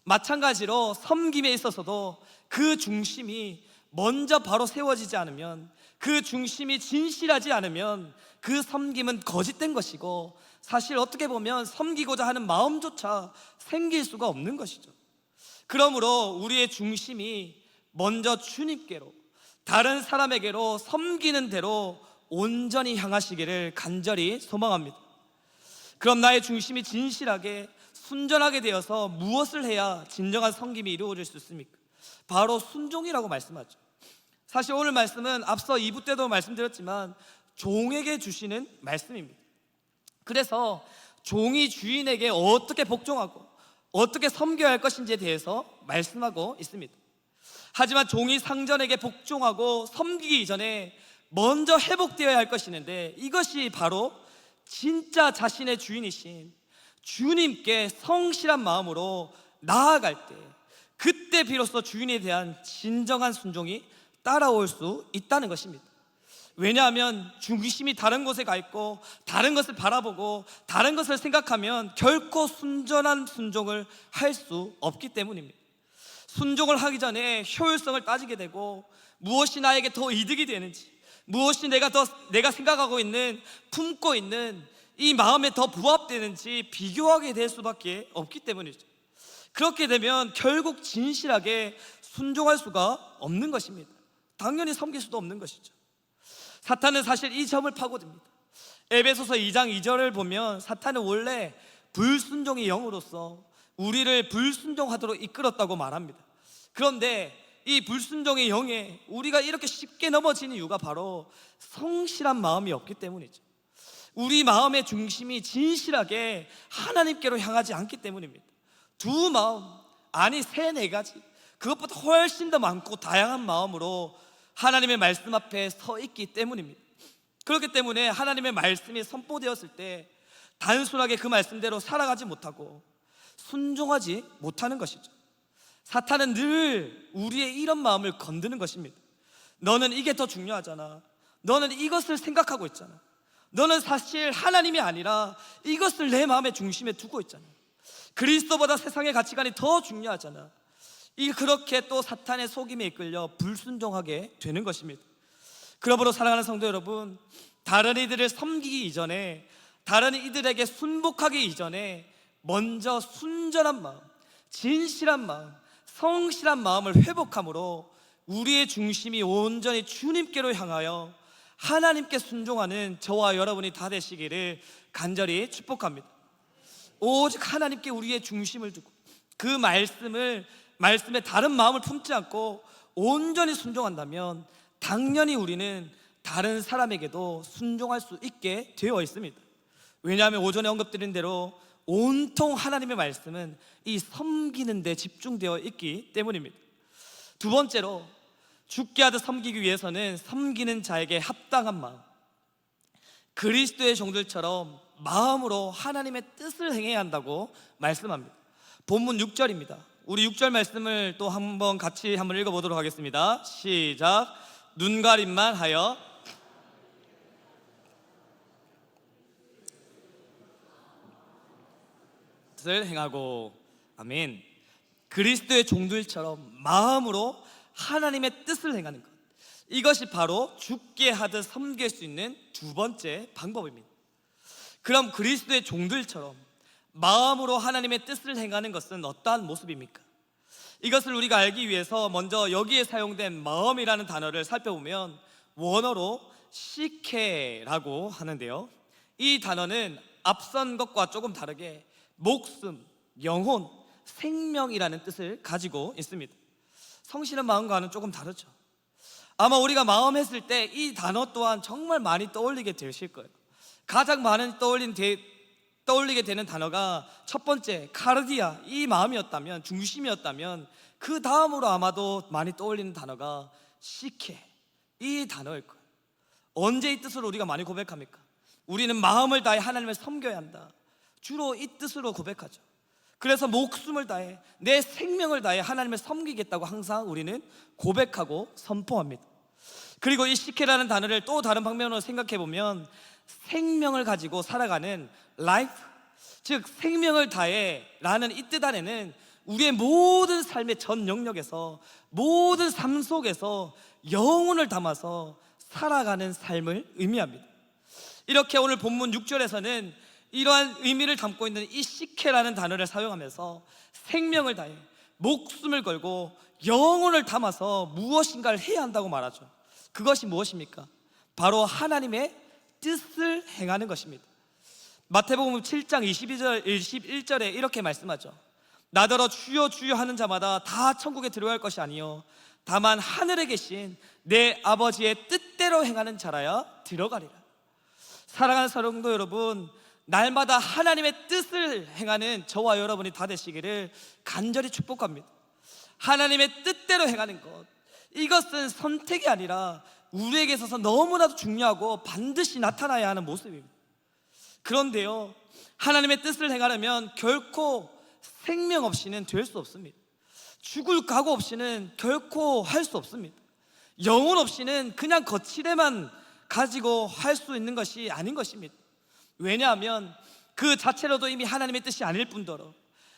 마찬가지로 섬김에 있어서도 그 중심이 먼저 바로 세워지지 않으면, 그 중심이 진실하지 않으면 그 섬김은 거짓된 것이고, 사실 어떻게 보면 섬기고자 하는 마음조차 생길 수가 없는 것이죠. 그러므로 우리의 중심이 먼저 주님께로, 다른 사람에게로 섬기는 대로 온전히 향하시기를 간절히 소망합니다. 그럼 나의 중심이 진실하게 순전하게 되어서 무엇을 해야 진정한 섬김이 이루어질 수 있습니까? 바로 순종이라고 말씀하죠. 사실 오늘 말씀은 앞서 2부 때도 말씀드렸지만 종에게 주시는 말씀입니다. 그래서 종이 주인에게 어떻게 복종하고 어떻게 섬겨야 할 것인지에 대해서 말씀하고 있습니다. 하지만 종이 상전에게 복종하고 섬기기 이전에 먼저 회복되어야 할 것이 있는데, 이것이 바로 진짜 자신의 주인이신 주님께 성실한 마음으로 나아갈 때, 그때 비로소 주인에 대한 진정한 순종이 따라올 수 있다는 것입니다. 왜냐하면 중심이 다른 곳에 가 있고 다른 것을 바라보고 다른 것을 생각하면 결코 순전한 순종을 할 수 없기 때문입니다. 순종을 하기 전에 효율성을 따지게 되고, 무엇이 나에게 더 이득이 되는지, 무엇이 내가 생각하고 있는, 품고 있는 이 마음에 더 부합되는지 비교하게 될 수밖에 없기 때문이죠. 그렇게 되면 결국 진실하게 순종할 수가 없는 것입니다. 당연히 섬길 수도 없는 것이죠. 사탄은 사실 이 점을 파고듭니다. 에베소서 2장 2절을 보면 사탄은 원래 불순종의 영으로서 우리를 불순종하도록 이끌었다고 말합니다. 그런데 이 불순종의 영에 우리가 이렇게 쉽게 넘어지는 이유가 바로 성실한 마음이 없기 때문이죠. 우리 마음의 중심이 진실하게 하나님께로 향하지 않기 때문입니다. 두 마음, 아니 3, 4가지, 그것보다 훨씬 더 많고 다양한 마음으로 하나님의 말씀 앞에 서 있기 때문입니다. 그렇기 때문에 하나님의 말씀이 선포되었을 때 단순하게 그 말씀대로 살아가지 못하고 순종하지 못하는 것이죠. 사탄은 늘 우리의 이런 마음을 건드는 것입니다. 너는 이게 더 중요하잖아. 너는 이것을 생각하고 있잖아. 너는 사실 하나님이 아니라 이것을 내 마음의 중심에 두고 있잖아. 그리스도보다 세상의 가치관이 더 중요하잖아. 그렇게 또 사탄의 속임에 이끌려 불순종하게 되는 것입니다. 그러므로 사랑하는 성도 여러분, 다른 이들을 섬기기 이전에, 다른 이들에게 순복하기 이전에 먼저 순전한 마음, 진실한 마음, 성실한 마음을 회복함으로 우리의 중심이 온전히 주님께로 향하여 하나님께 순종하는 저와 여러분이 다 되시기를 간절히 축복합니다. 오직 하나님께 우리의 중심을 두고 그 말씀에 다른 마음을 품지 않고 온전히 순종한다면 당연히 우리는 다른 사람에게도 순종할 수 있게 되어 있습니다. 왜냐하면 오전에 언급드린 대로 온통 하나님의 말씀은 이 섬기는 데 집중되어 있기 때문입니다. 두 번째로, 죽게 하듯 섬기기 위해서는 섬기는 자에게 합당한 마음, 그리스도의 종들처럼 마음으로 하나님의 뜻을 행해야 한다고 말씀합니다. 본문 6절입니다. 우리 6절 말씀을 또 같이 한번 읽어보도록 하겠습니다. 시작. 눈 가림만 하여 뜻을 행하고. 아멘. 그리스도의 종들처럼 마음으로 하나님의 뜻을 행하는 것, 이것이 바로 죽게 하듯 섬길 수 있는 두 번째 방법입니다. 그럼 그리스도의 종들처럼 마음으로 하나님의 뜻을 행하는 것은 어떠한 모습입니까? 이것을 우리가 알기 위해서 먼저 여기에 사용된 마음이라는 단어를 살펴보면 원어로 시케라고 하는데요, 이 단어는 앞선 것과 조금 다르게 목숨, 영혼, 생명이라는 뜻을 가지고 있습니다. 성실한 마음과는 조금 다르죠. 아마 우리가 마음 했을 때 이 단어 또한 정말 많이 떠올리게 되실 거예요. 가장 많이 떠올리게 되는 단어가 첫 번째 카르디아, 이 마음이었다면, 중심이었다면 그 다음으로 아마도 많이 떠올리는 단어가 시케, 이 단어일 거예요. 언제 이 뜻으로 우리가 많이 고백합니까? 우리는 마음을 다해 하나님을 섬겨야 한다, 주로 이 뜻으로 고백하죠. 그래서 목숨을 다해, 내 생명을 다해 하나님을 섬기겠다고 항상 우리는 고백하고 선포합니다. 그리고 이 시케라는 단어를 또 다른 방면으로 생각해 보면 생명을 가지고 살아가는 life, 즉 생명을 다해 라는 이 뜻 안에는 우리의 모든 삶의 전 영역에서, 모든 삶 속에서 영혼을 담아서 살아가는 삶을 의미합니다. 이렇게 오늘 본문 6절에서는 이러한 의미를 담고 있는 이 시케라는 단어를 사용하면서 생명을 다해 목숨을 걸고 영혼을 담아서 무엇인가를 해야 한다고 말하죠. 그것이 무엇입니까? 바로 하나님의 뜻을 행하는 것입니다. 마태복음 7장 21절에 이렇게 말씀하죠. 나더러 주여 주여 하는 자마다 다 천국에 들어갈 것이 아니요 다만 하늘에 계신 내 아버지의 뜻대로 행하는 자라야 들어가리라. 사랑하는 성도 여러분, 날마다 하나님의 뜻을 행하는 저와 여러분이 다 되시기를 간절히 축복합니다. 하나님의 뜻대로 행하는 것, 이것은 선택이 아니라 우리에게 있어서 너무나도 중요하고 반드시 나타나야 하는 모습입니다. 그런데요, 하나님의 뜻을 행하려면 결코 생명 없이는 될 수 없습니다. 죽을 각오 없이는 결코 할 수 없습니다. 영혼 없이는 그냥 거칠에만 가지고 할 수 있는 것이 아닌 것입니다. 왜냐하면 그 자체로도 이미 하나님의 뜻이 아닐 뿐더러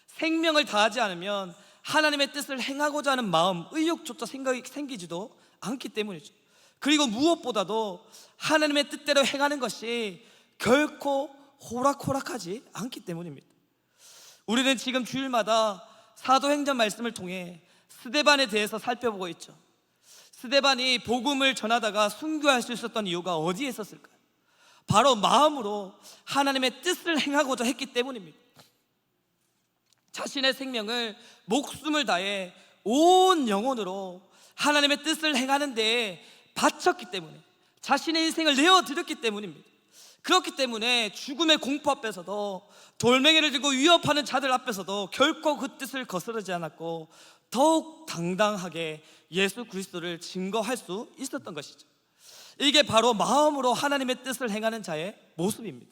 생명을 다하지 않으면 하나님의 뜻을 행하고자 하는 마음, 의욕조차 생기지도 않기 때문이죠. 그리고 무엇보다도 하나님의 뜻대로 행하는 것이 결코 호락호락하지 않기 때문입니다. 우리는 지금 주일마다 사도행전 말씀을 통해 스데반에 대해서 살펴보고 있죠. 스데반이 복음을 전하다가 순교할 수 있었던 이유가 어디에 있었을까요? 바로 마음으로 하나님의 뜻을 행하고자 했기 때문입니다. 자신의 생명을, 목숨을 다해 온 영혼으로 하나님의 뜻을 행하는 데에 바쳤기 때문에, 자신의 인생을 내어드렸기 때문입니다. 그렇기 때문에 죽음의 공포 앞에서도, 돌멩이를 들고 위협하는 자들 앞에서도 결코 그 뜻을 거스르지 않았고 더욱 당당하게 예수 그리스도를 증거할 수 있었던 것이죠. 이게 바로 마음으로 하나님의 뜻을 행하는 자의 모습입니다.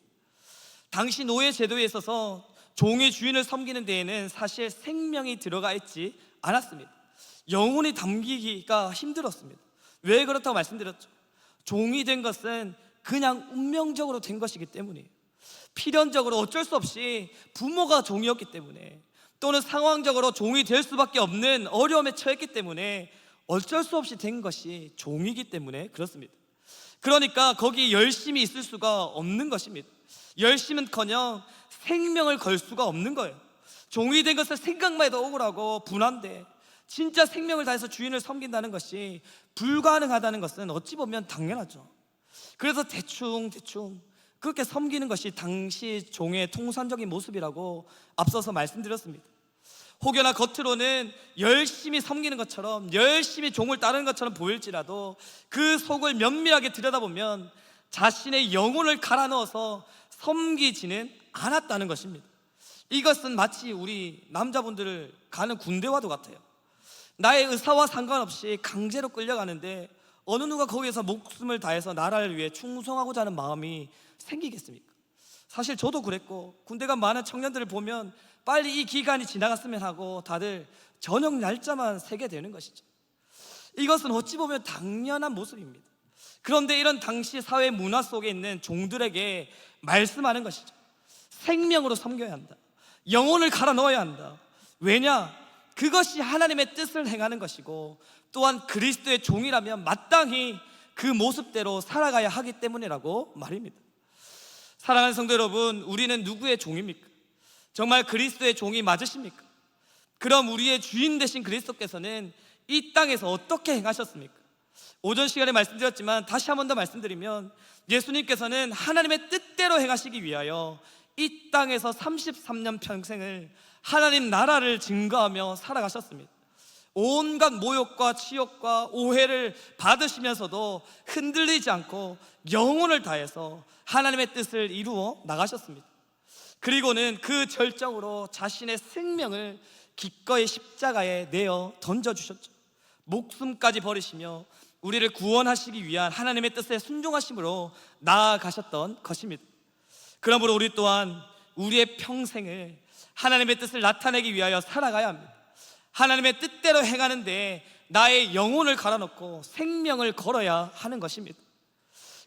당시 노예 제도에 있어서 종의 주인을 섬기는 데에는 사실 생명이 들어가 있지 않았습니다. 영혼이 담기기가 힘들었습니다. 왜 그렇다고 말씀드렸죠? 종이 된 것은 그냥 운명적으로 된 것이기 때문이에요. 필연적으로 어쩔 수 없이 부모가 종이었기 때문에, 또는 상황적으로 종이 될 수밖에 없는 어려움에 처했기 때문에 어쩔 수 없이 된 것이 종이기 때문에 그렇습니다. 그러니까 거기 열심히 있을 수가 없는 것입니다. 열심은커녕 생명을 걸 수가 없는 거예요. 종이 된 것을 생각만 해도 억울하고 분한데, 진짜 생명을 다해서 주인을 섬긴다는 것이 불가능하다는 것은 어찌 보면 당연하죠. 그래서 대충 그렇게 섬기는 것이 당시 종의 통산적인 모습이라고 앞서서 말씀드렸습니다. 혹여나 겉으로는 열심히 섬기는 것처럼, 열심히 종을 따르는 것처럼 보일지라도 그 속을 면밀하게 들여다보면 자신의 영혼을 갈아 넣어서 섬기지는 않았다는 것입니다. 이것은 마치 우리 남자분들을 가는 군대와도 같아요. 나의 의사와 상관없이 강제로 끌려가는데 어느 누가 거기에서 목숨을 다해서 나라를 위해 충성하고자 하는 마음이 생기겠습니까? 사실 저도 그랬고, 군대 간 많은 청년들을 보면 빨리 이 기간이 지나갔으면 하고 다들 전역 날짜만 세게 되는 것이죠. 이것은 어찌 보면 당연한 모습입니다. 그런데 이런 당시 사회 문화 속에 있는 종들에게 말씀하는 것이죠. 생명으로 섬겨야 한다. 영혼을 갈아 넣어야 한다. 왜냐? 그것이 하나님의 뜻을 행하는 것이고, 또한 그리스도의 종이라면 마땅히 그 모습대로 살아가야 하기 때문이라고 말입니다. 사랑하는 성도 여러분, 우리는 누구의 종입니까? 정말 그리스도의 종이 맞으십니까? 그럼 우리의 주인 되신 그리스도께서는 이 땅에서 어떻게 행하셨습니까? 오전 시간에 말씀드렸지만 다시 한 번 더 말씀드리면, 예수님께서는 하나님의 뜻대로 행하시기 위하여 이 땅에서 33년 평생을 하나님 나라를 증거하며 살아가셨습니다. 온갖 모욕과 치욕과 오해를 받으시면서도 흔들리지 않고 영혼을 다해서 하나님의 뜻을 이루어 나가셨습니다. 그리고는 그 절정으로 자신의 생명을 기꺼이 십자가에 내어 던져주셨죠. 목숨까지 버리시며 우리를 구원하시기 위한 하나님의 뜻에 순종하심으로 나아가셨던 것입니다. 그러므로 우리 또한 우리의 평생을 하나님의 뜻을 나타내기 위하여 살아가야 합니다. 하나님의 뜻대로 행하는데 나의 영혼을 갈아넣고 생명을 걸어야 하는 것입니다.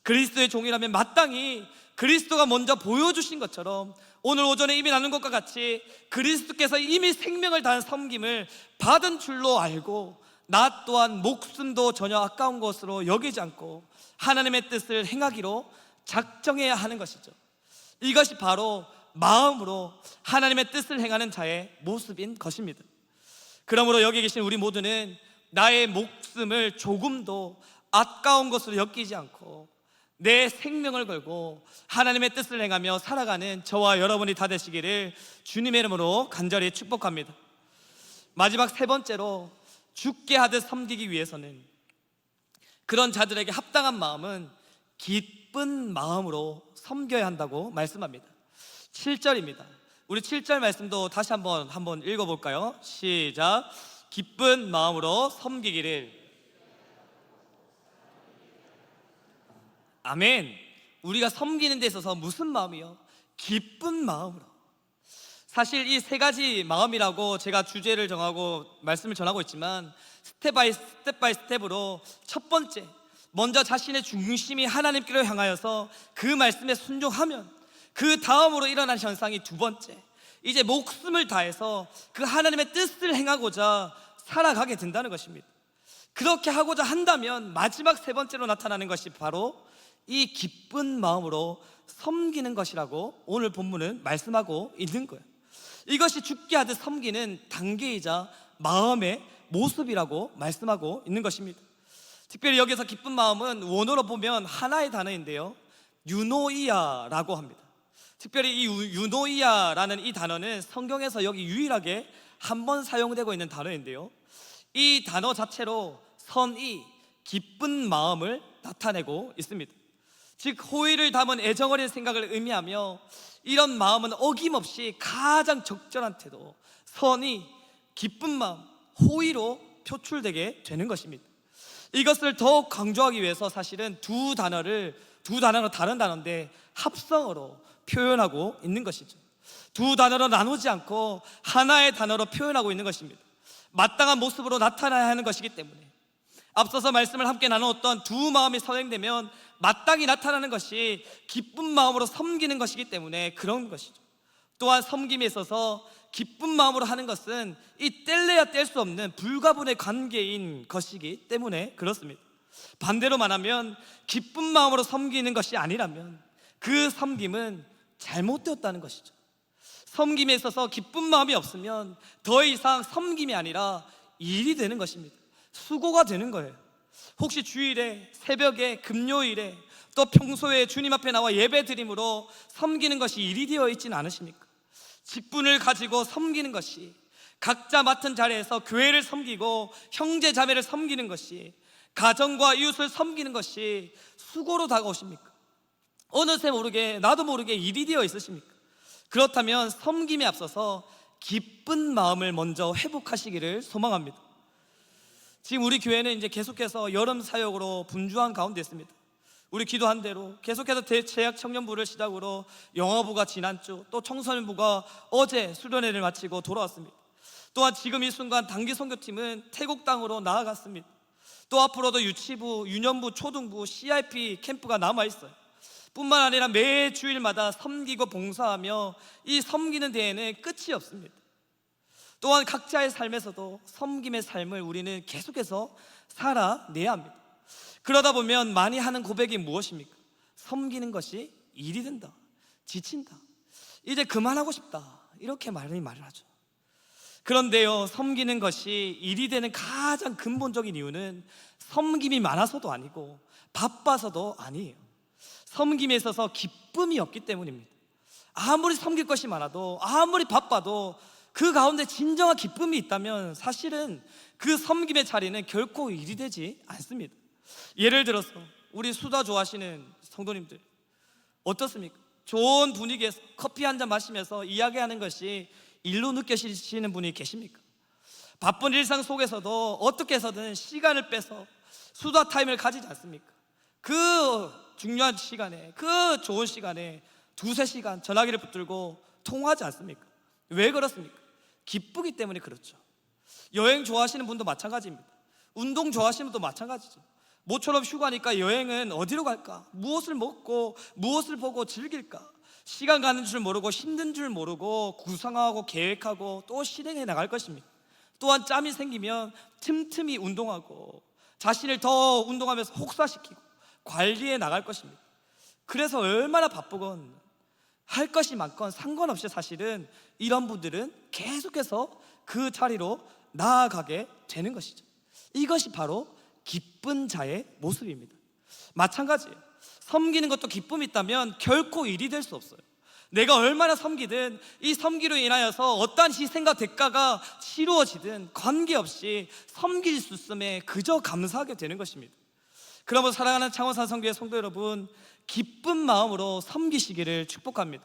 그리스도의 종이라면 마땅히 그리스도가 먼저 보여주신 것처럼 오늘 오전에 이미 나눈 것과 같이 그리스도께서 이미 생명을 다한 섬김을 받은 줄로 알고 나 또한 목숨도 전혀 아까운 것으로 여기지 않고 하나님의 뜻을 행하기로 작정해야 하는 것이죠. 이것이 바로 마음으로 하나님의 뜻을 행하는 자의 모습인 것입니다. 그러므로 여기 계신 우리 모두는 나의 목숨을 조금도 아까운 것으로 여기지 않고 내 생명을 걸고 하나님의 뜻을 행하며 살아가는 저와 여러분이 다 되시기를 주님의 이름으로 간절히 축복합니다. 마지막 세 번째로 죽게 하듯 섬기기 위해서는 그런 자들에게 합당한 마음은 기쁜 마음으로 섬겨야 한다고 말씀합니다. 7절입니다. 우리 7절 말씀도 다시 한번 읽어볼까요? 시작. 기쁜 마음으로 섬기기를. 아멘. 우리가 섬기는 데 있어서 무슨 마음이요? 기쁜 마음으로. 사실 이 세 가지 마음이라고 제가 주제를 정하고 말씀을 전하고 있지만 스텝 바이 스텝으로 첫 번째, 먼저 자신의 중심이 하나님께로 향하여서 그 말씀에 순종하면 그 다음으로 일어난 현상이 두 번째, 이제 목숨을 다해서 그 하나님의 뜻을 행하고자 살아가게 된다는 것입니다. 그렇게 하고자 한다면 마지막 세 번째로 나타나는 것이 바로 이 기쁜 마음으로 섬기는 것이라고 오늘 본문은 말씀하고 있는 거예요. 이것이 죽게 하듯 섬기는 단계이자 마음의 모습이라고 말씀하고 있는 것입니다. 특별히 여기서 기쁜 마음은 원어로 보면 하나의 단어인데요, 유노이아라고 합니다. 특별히 이 유노이아라는 이 단어는 성경에서 여기 유일하게 한 번 사용되고 있는 단어인데요, 이 단어 자체로 선의, 기쁜 마음을 나타내고 있습니다. 즉 호의를 담은 애정어린 생각을 의미하며 이런 마음은 어김없이 가장 적절한 태도, 선의, 기쁜 마음, 호의로 표출되게 되는 것입니다. 이것을 더욱 강조하기 위해서 사실은 두 단어로 다른 단어인데 합성어로 표현하고 있는 것이죠. 두 단어로 나누지 않고 하나의 단어로 표현하고 있는 것입니다. 마땅한 모습으로 나타나야 하는 것이기 때문에 앞서서 말씀을 함께 나누었던 두 마음이 선행되면 마땅히 나타나는 것이 기쁜 마음으로 섬기는 것이기 때문에 그런 것이죠. 또한 섬김에 있어서 기쁜 마음으로 하는 것은 이 뗄래야 뗄 수 없는 불가분의 관계인 것이기 때문에 그렇습니다. 반대로 말하면 기쁜 마음으로 섬기는 것이 아니라면 그 섬김은 잘못되었다는 것이죠. 섬김에 있어서 기쁜 마음이 없으면 더 이상 섬김이 아니라 일이 되는 것입니다. 수고가 되는 거예요. 혹시 주일에, 새벽에, 금요일에 또 평소에 주님 앞에 나와 예배 드림으로 섬기는 것이 일이 되어 있지는 않으십니까? 직분을 가지고 섬기는 것이, 각자 맡은 자리에서 교회를 섬기고 형제 자매를 섬기는 것이, 가정과 이웃을 섬기는 것이 수고로 다가오십니까? 어느새 모르게, 나도 모르게 일이 되어 있으십니까? 그렇다면 섬김에 앞서서 기쁜 마음을 먼저 회복하시기를 소망합니다. 지금 우리 교회는 이제 계속해서 여름 사역으로 분주한 가운데 있습니다. 우리 기도한 대로 계속해서 대체약 청년부를 시작으로 영어부가 지난주, 또 청소년부가 어제 수련회를 마치고 돌아왔습니다. 또한 지금 이 순간 단기 선교팀은 태국 땅으로 나아갔습니다. 또 앞으로도 유치부, 유년부, 초등부, CIP 캠프가 남아있어요. 뿐만 아니라 매 주일마다 섬기고 봉사하며 이 섬기는 데에는 끝이 없습니다. 또한 각자의 삶에서도 섬김의 삶을 우리는 계속해서 살아내야 합니다. 그러다 보면 많이 하는 고백이 무엇입니까? 섬기는 것이 일이 된다, 지친다, 이제 그만하고 싶다, 이렇게 말을 하죠. 그런데요, 섬기는 것이 일이 되는 가장 근본적인 이유는 섬김이 많아서도 아니고 바빠서도 아니에요. 섬김에 있어서 기쁨이 없기 때문입니다. 아무리 섬길 것이 많아도, 아무리 바빠도 그 가운데 진정한 기쁨이 있다면 사실은 그 섬김의 자리는 결코 일이 되지 않습니다. 예를 들어서 우리 수다 좋아하시는 성도님들 어떻습니까? 좋은 분위기에서 커피 한 잔 마시면서 이야기하는 것이 일로 느껴지시는 분이 계십니까? 바쁜 일상 속에서도 어떻게 해서든 시간을 빼서 수다 타임을 가지지 않습니까? 그 중요한 시간에, 그 좋은 시간에 두세 시간 전화기를 붙들고 통화하지 않습니까? 왜 그렇습니까? 기쁘기 때문에 그렇죠. 여행 좋아하시는 분도 마찬가지입니다. 운동 좋아하시는 분도 마찬가지죠. 모처럼 휴가니까 여행은 어디로 갈까? 무엇을 먹고 무엇을 보고 즐길까? 시간 가는 줄 모르고 힘든 줄 모르고 구상하고 계획하고 또 실행해 나갈 것입니다. 또한 짬이 생기면 틈틈이 운동하고 자신을 더 운동하면서 혹사시키고 관리해 나갈 것입니다. 그래서 얼마나 바쁘건 할 것이 많건 상관없이 사실은 이런 분들은 계속해서 그 자리로 나아가게 되는 것이죠. 이것이 바로 기쁜 자의 모습입니다. 마찬가지예요. 섬기는 것도 기쁨이 있다면 결코 일이 될 수 없어요. 내가 얼마나 섬기든 이 섬기로 인하여서 어떠한 희생과 대가가 치루어지든 관계없이 섬길 수 있음에 그저 감사하게 되는 것입니다. 그러므로 사랑하는 창원산 성교회 성도 여러분, 기쁜 마음으로 섬기시기를 축복합니다.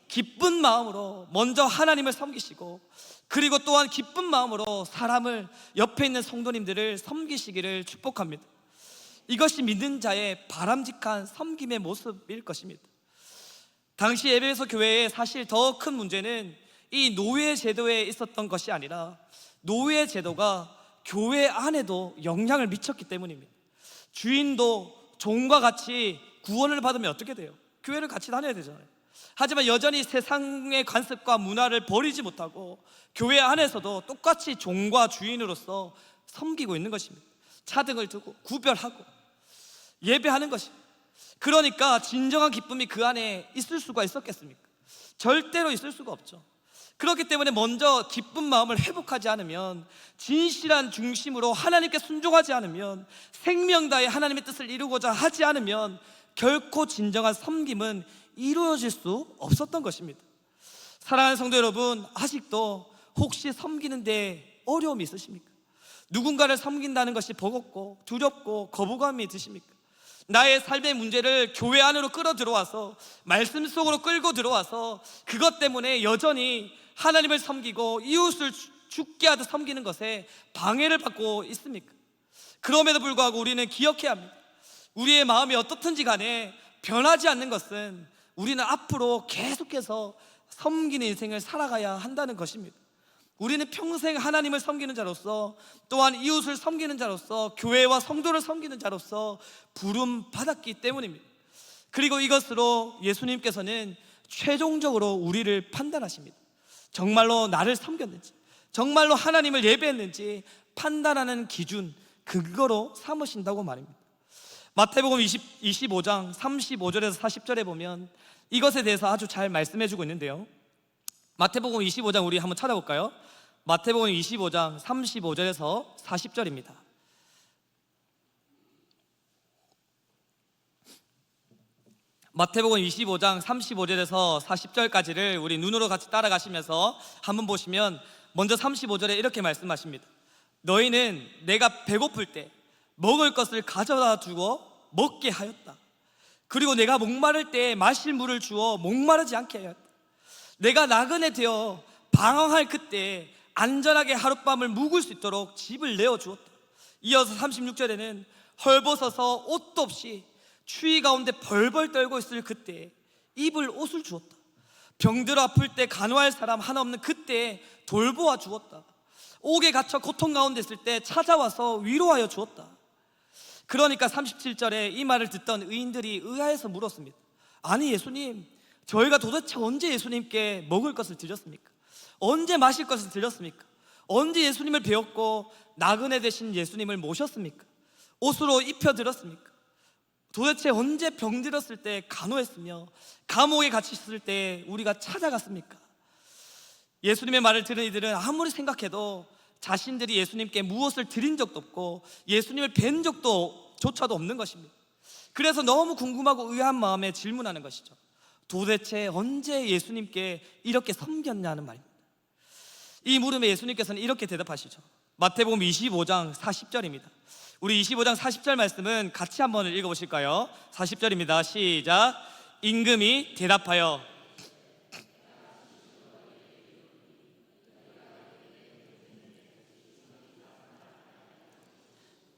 기쁜 마음으로 먼저 하나님을 섬기시고, 그리고 또한 기쁜 마음으로 사람을, 옆에 있는 성도님들을 섬기시기를 축복합니다. 이것이 믿는 자의 바람직한 섬김의 모습일 것입니다. 당시 에베소 교회에 사실 더 큰 문제는 이 노예 제도에 있었던 것이 아니라 노예 제도가 교회 안에도 영향을 미쳤기 때문입니다. 주인도 종과 같이 구원을 받으면 어떻게 돼요? 교회를 같이 다녀야 되잖아요. 하지만 여전히 세상의 관습과 문화를 버리지 못하고 교회 안에서도 똑같이 종과 주인으로서 섬기고 있는 것입니다. 차등을 두고 구별하고 예배하는 것입니다. 그러니까 진정한 기쁨이 그 안에 있을 수가 있었겠습니까? 절대로 있을 수가 없죠. 그렇기 때문에 먼저 기쁜 마음을 회복하지 않으면, 진실한 중심으로 하나님께 순종하지 않으면, 생명 다해 하나님의 뜻을 이루고자 하지 않으면 결코 진정한 섬김은 이루어질 수 없었던 것입니다. 사랑하는 성도 여러분, 아직도 혹시 섬기는데 어려움이 있으십니까? 누군가를 섬긴다는 것이 버겁고 두렵고 거부감이 드십니까? 나의 삶의 문제를 교회 안으로 끌어 들어와서, 말씀 속으로 끌고 들어와서 그것 때문에 여전히 하나님을 섬기고 이웃을 죽게 하듯 섬기는 것에 방해를 받고 있습니까? 그럼에도 불구하고 우리는 기억해야 합니다. 우리의 마음이 어떻든지 간에 변하지 않는 것은 우리는 앞으로 계속해서 섬기는 인생을 살아가야 한다는 것입니다. 우리는 평생 하나님을 섬기는 자로서, 또한 이웃을 섬기는 자로서, 교회와 성도를 섬기는 자로서 부름 받았기 때문입니다. 그리고 이것으로 예수님께서는 최종적으로 우리를 판단하십니다. 정말로 나를 섬겼는지, 정말로 하나님을 예배했는지 판단하는 기준, 그거로 삼으신다고 말입니다. 마태복음 25장 35절에서 40절에 보면 이것에 대해서 아주 잘 말씀해주고 있는데요. 마태복음 25장 우리 한번 찾아볼까요? 마태복음 25장 35절에서 40절입니다. 마태복음 25장 35절에서 40절까지를 우리 눈으로 같이 따라가시면서 한번 보시면, 먼저 35절에 이렇게 말씀하십니다. 너희는 내가 배고플 때 먹을 것을 가져다 주고 먹게 하였다. 그리고 내가 목마를 때 마실 물을 주어 목마르지 않게 하였다. 내가 나그네 되어 방황할 그때 안전하게 하룻밤을 묵을 수 있도록 집을 내어주었다. 이어서 36절에는 헐벗어서 옷도 없이 추위 가운데 벌벌 떨고 있을 그때 입을 옷을 주었다. 병들어 아플 때 간호할 사람 하나 없는 그때 돌보아 주었다. 옥에 갇혀 고통 가운데 있을 때 찾아와서 위로하여 주었다. 그러니까 37절에 이 말을 듣던 의인들이 의아해서 물었습니다. 아니 예수님, 저희가 도대체 언제 예수님께 먹을 것을 드렸습니까? 언제 마실 것을 드렸습니까? 언제 예수님을 배웠고 나그네 되신 예수님을 모셨습니까? 옷으로 입혀드렸습니까? 도대체 언제 병들었을 때 간호했으며 감옥에 갇혔을 때 우리가 찾아갔습니까? 예수님의 말을 들은 이들은 아무리 생각해도 자신들이 예수님께 무엇을 드린 적도 없고 예수님을 뵌 적도 조차도 없는 것입니다. 그래서 너무 궁금하고 의아한 마음에 질문하는 것이죠. 도대체 언제 예수님께 이렇게 섬겼냐는 말입니다. 이 물음에 예수님께서는 이렇게 대답하시죠. 마태복음 25장 40절입니다. 우리 25장 40절 말씀은 같이 한번 읽어보실까요? 40절입니다. 시작. 임금이 대답하여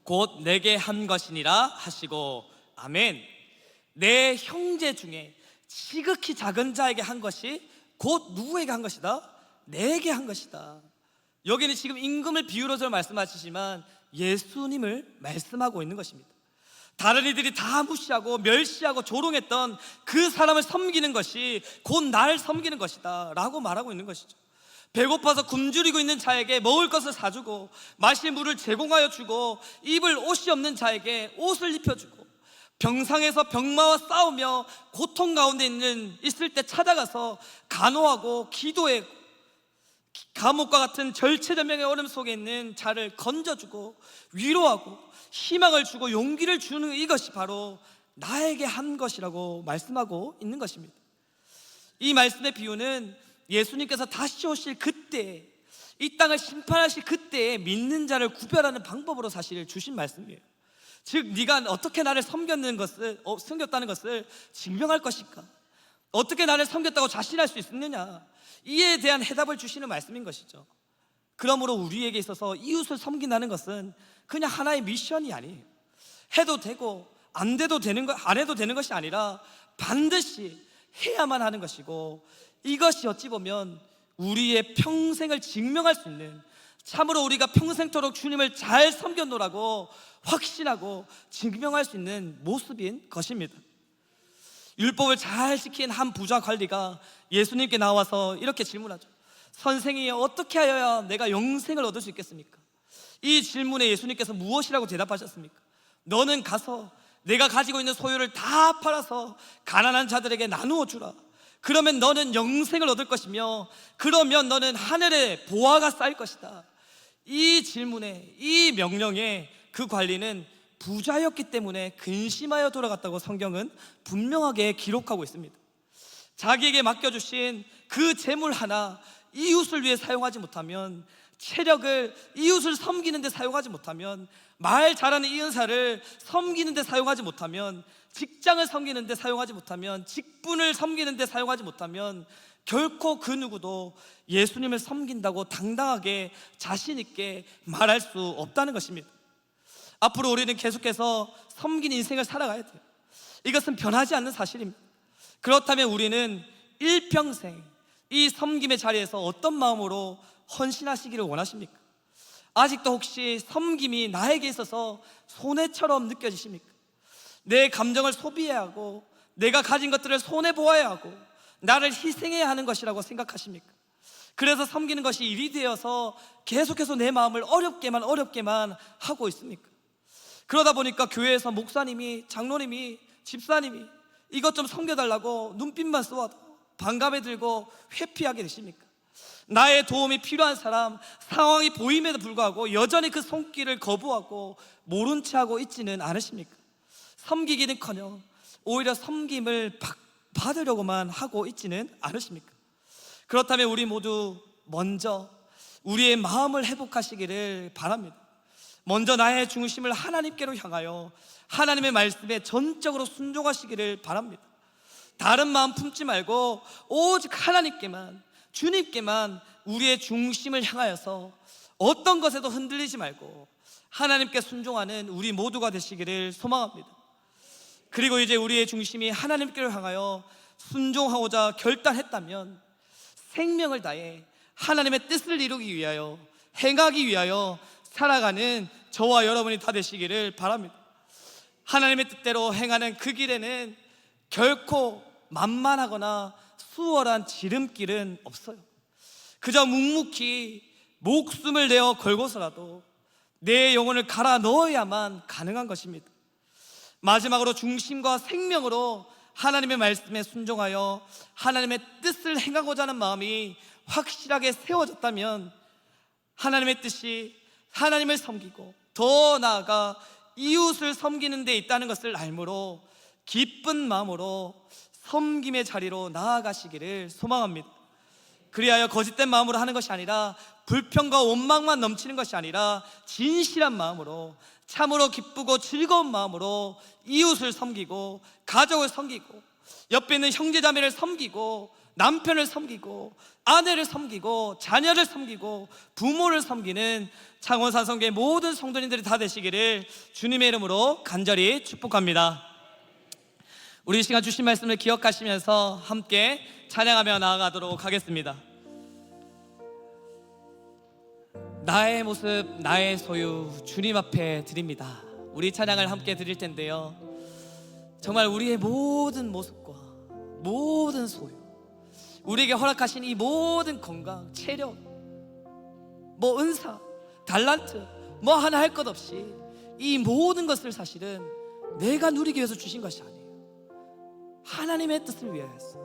곧 내게 한 것이니라 하시고, 아멘. 내 형제 중에 지극히 작은 자에게 한 것이 곧 누구에게 한 것이다? 내게 한 것이다. 여기는 지금 임금을 비유로서 말씀하시지만 예수님을 말씀하고 있는 것입니다. 다른 이들이 다 무시하고 멸시하고 조롱했던 그 사람을 섬기는 것이 곧 나를 섬기는 것이다 라고 말하고 있는 것이죠. 배고파서 굶주리고 있는 자에게 먹을 것을 사주고 마실 물을 제공하여 주고 입을 옷이 없는 자에게 옷을 입혀주고 병상에서 병마와 싸우며 고통 가운데 있을 때 찾아가서 간호하고 기도해 감옥과 같은 절체절명의 어려움 속에 있는 자를 건져주고 위로하고 희망을 주고 용기를 주는 이것이 바로 나에게 한 것이라고 말씀하고 있는 것입니다. 이 말씀의 비유는 예수님께서 다시 오실 그때, 이 땅을 심판하실 그때에 믿는 자를 구별하는 방법으로 사실 주신 말씀이에요. 즉 네가 어떻게 나를 섬겼다는 것을 증명할 것인가, 어떻게 나를 섬겼다고 자신할 수 있느냐, 이에 대한 해답을 주시는 말씀인 것이죠. 그러므로 우리에게 있어서 이웃을 섬긴다는 것은 그냥 하나의 미션이 아니에요. 해도 되고 안 해도 되는 것이 아니라 반드시 해야만 하는 것이고, 이것이 어찌 보면 우리의 평생을 증명할 수 있는, 참으로 우리가 평생토록 주님을 잘 섬겼노라고 확신하고 증명할 수 있는 모습인 것입니다. 율법을 잘 지킨 한 부자 관리가 예수님께 나와서 이렇게 질문하죠. 선생이 어떻게 하여야 내가 영생을 얻을 수 있겠습니까? 이 질문에 예수님께서 무엇이라고 대답하셨습니까? 너는 가서 내가 가지고 있는 소유를 다 팔아서 가난한 자들에게 나누어 주라. 그러면 너는 영생을 얻을 것이며, 그러면 너는 하늘에 보화가 쌓일 것이다. 이 질문에, 이 명령에 그 관리는 부자였기 때문에 근심하여 돌아갔다고 성경은 분명하게 기록하고 있습니다. 자기에게 맡겨주신 그 재물 하나 이웃을 위해 사용하지 못하면, 체력을 이웃을 섬기는 데 사용하지 못하면, 말 잘하는 이은사를 섬기는 데 사용하지 못하면, 직장을 섬기는 데 사용하지 못하면, 직분을 섬기는 데 사용하지 못하면 결코 그 누구도 예수님을 섬긴다고 당당하게 자신 있게 말할 수 없다는 것입니다. 앞으로 우리는 계속해서 섬긴 인생을 살아가야 돼요. 이것은 변하지 않는 사실입니다. 그렇다면 우리는 일평생 이 섬김의 자리에서 어떤 마음으로 헌신하시기를 원하십니까? 아직도 혹시 섬김이 나에게 있어서 손해처럼 느껴지십니까? 내 감정을 소비해야 하고 내가 가진 것들을 손해보아야 하고 나를 희생해야 하는 것이라고 생각하십니까? 그래서 섬기는 것이 일이 되어서 계속해서 내 마음을 어렵게만 하고 있습니까? 그러다 보니까 교회에서 목사님이, 장로님이, 집사님이 이것 좀 섬겨달라고 눈빛만 쏘아도 반감에 들고 회피하게 되십니까? 나의 도움이 필요한 사람, 상황이 보임에도 불구하고 여전히 그 손길을 거부하고 모른 채 하고 있지는 않으십니까? 섬기기는커녕 오히려 섬김을 받으려고만 하고 있지는 않으십니까? 그렇다면 우리 모두 먼저 우리의 마음을 회복하시기를 바랍니다. 먼저 나의 중심을 하나님께로 향하여 하나님의 말씀에 전적으로 순종하시기를 바랍니다. 다른 마음 품지 말고 오직 하나님께만, 주님께만 우리의 중심을 향하여서 어떤 것에도 흔들리지 말고 하나님께 순종하는 우리 모두가 되시기를 소망합니다. 그리고 이제 우리의 중심이 하나님께로 향하여 순종하고자 결단했다면 생명을 다해 하나님의 뜻을 이루기 위하여, 행하기 위하여 살아가는 저와 여러분이 다 되시기를 바랍니다. 하나님의 뜻대로 행하는 그 길에는 결코 만만하거나 수월한 지름길은 없어요. 그저 묵묵히 목숨을 내어 걸고서라도 내 영혼을 갈아 넣어야만 가능한 것입니다. 마지막으로 중심과 생명으로 하나님의 말씀에 순종하여 하나님의 뜻을 행하고자 하는 마음이 확실하게 세워졌다면 하나님의 뜻이 하나님을 섬기고 더 나아가 이웃을 섬기는 데 있다는 것을 알므로 기쁜 마음으로 섬김의 자리로 나아가시기를 소망합니다. 그리하여 거짓된 마음으로 하는 것이 아니라, 불평과 원망만 넘치는 것이 아니라 진실한 마음으로, 참으로 기쁘고 즐거운 마음으로 이웃을 섬기고 가족을 섬기고 옆에 있는 형제자매를 섬기고 남편을 섬기고 아내를 섬기고 자녀를 섬기고 부모를 섬기는 창원사성교회 모든 성도님들이 다 되시기를 주님의 이름으로 간절히 축복합니다. 우리 이 시간 주신 말씀을 기억하시면서 함께 찬양하며 나아가도록 하겠습니다. 나의 모습, 나의 소유 주님 앞에 드립니다. 우리 찬양을 함께 드릴 텐데요, 정말 우리의 모든 모습과 모든 소유, 우리에게 허락하신 이 모든 건강, 체력, 뭐 은사, 달란트, 뭐 하나 할 것 없이 이 모든 것을 사실은 내가 누리기 위해서 주신 것이 아니에요. 하나님의 뜻을 위하여서,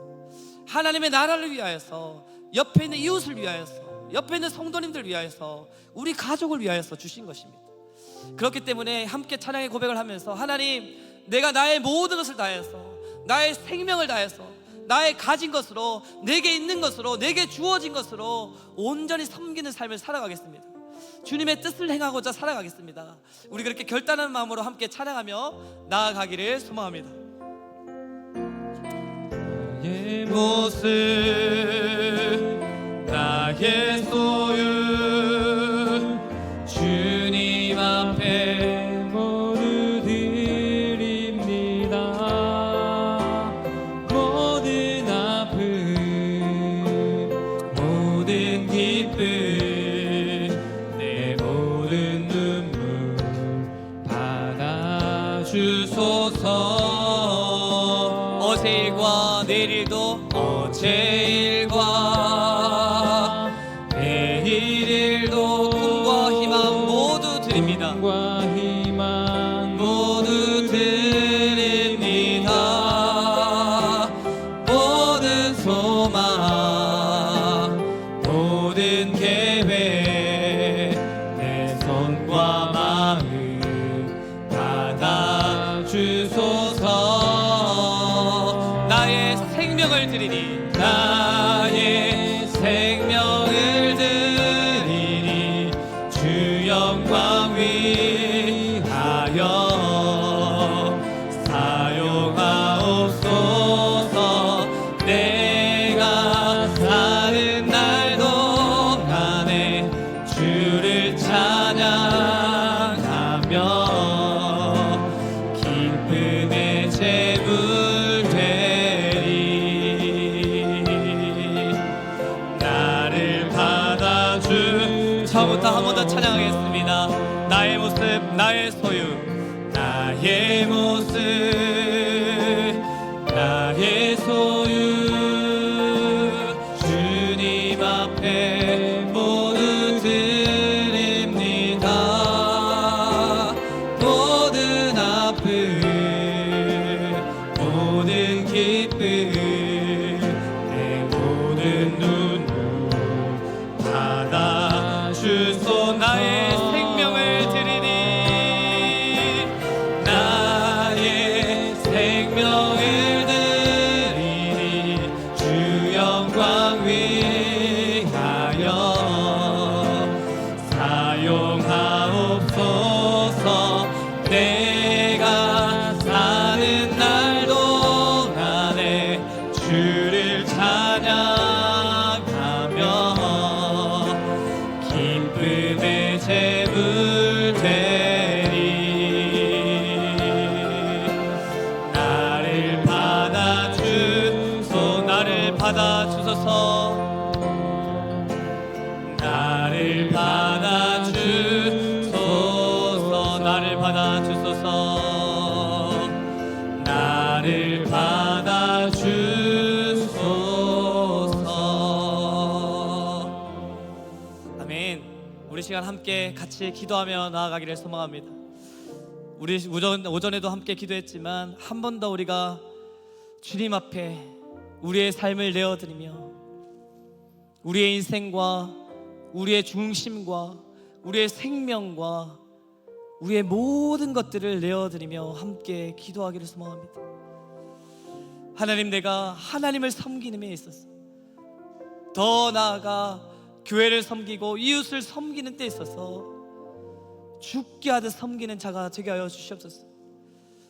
하나님의 나라를 위하여서, 옆에 있는 이웃을 위하여서, 옆에 있는 성도님들 위하여서, 우리 가족을 위하여서 주신 것입니다. 그렇기 때문에 함께 찬양의 고백을 하면서, 하나님, 내가 나의 모든 것을 다해서, 나의 생명을 다해서, 나의 가진 것으로, 내게 있는 것으로, 내게 주어진 것으로 온전히 섬기는 삶을 살아가겠습니다. 주님의 뜻을 행하고자 살아가겠습니다. 우리 그렇게 결단하는 마음으로 함께 찬양하며 나아가기를 소망합니다. 나의 모습, 나의 소유, 주님 앞에 모두 드립니다. 모든 아픔, 모든 기쁨, 내 모든 눈물 받아주소서. 어제 일과 내일 일도, 어제 일과 내일 일도, 꿈과 희망 모두 드립니다. 꿈과 희망 모두 드립니다. 모든 소망, 모든 계획, 내 손과 마음 받아주소서. 나의 생명을 드리니, 나의 생명을 드리니, 주 영광 위하여 사용하옵소서. 내가 사는 날 동안에 주를 찬양하며 기쁨의 제물 되리. 나를 받아주. 처음부터 한 번 더 찬양하겠습니다. 나의 모습, 나의 소유, 나의 모습, 나의 소유, 주님 앞에 모두 드립니다. 모든 아픔, 모든 기쁨, 내 모든 눈물 받아주소. 나의 생명을 드리니, 나의 생명을 드리니, 주 영광 위하여 사용하옵소서. 내가 사는 날 동안에 주를 찬양하며 기쁨의 제물 되리. 나를 받아주소. 나를 받아주소서. 나를 받아주소서. 나를 받아주소서. 나를 받아주소서. 아멘. 우리 시간 함께 같이 기도하며 나아가기를 소망합니다. 우리 오전에도 함께 기도했지만 한 번 더 우리가 주님 앞에 우리의 삶을 내어드리며 우리의 인생과 우리의 중심과 우리의 생명과 우리의 모든 것들을 내어드리며 함께 기도하기를 소망합니다. 하나님, 내가 하나님을 섬기는 데 있어서, 더 나아가 교회를 섬기고 이웃을 섬기는 데 있어서 죽게 하듯 섬기는 자가 되게 하여 주시옵소서.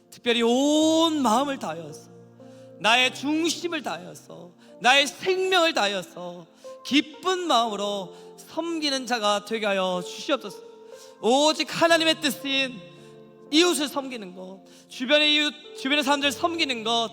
특별히 온 마음을 다하여서, 나의 중심을 다하여서, 나의 생명을 다하여서 기쁜 마음으로 섬기는 자가 되게 하여 주시옵소서. 오직 하나님의 뜻인 이웃을 섬기는 것, 주변의 이웃, 주변의 사람들을 섬기는 것,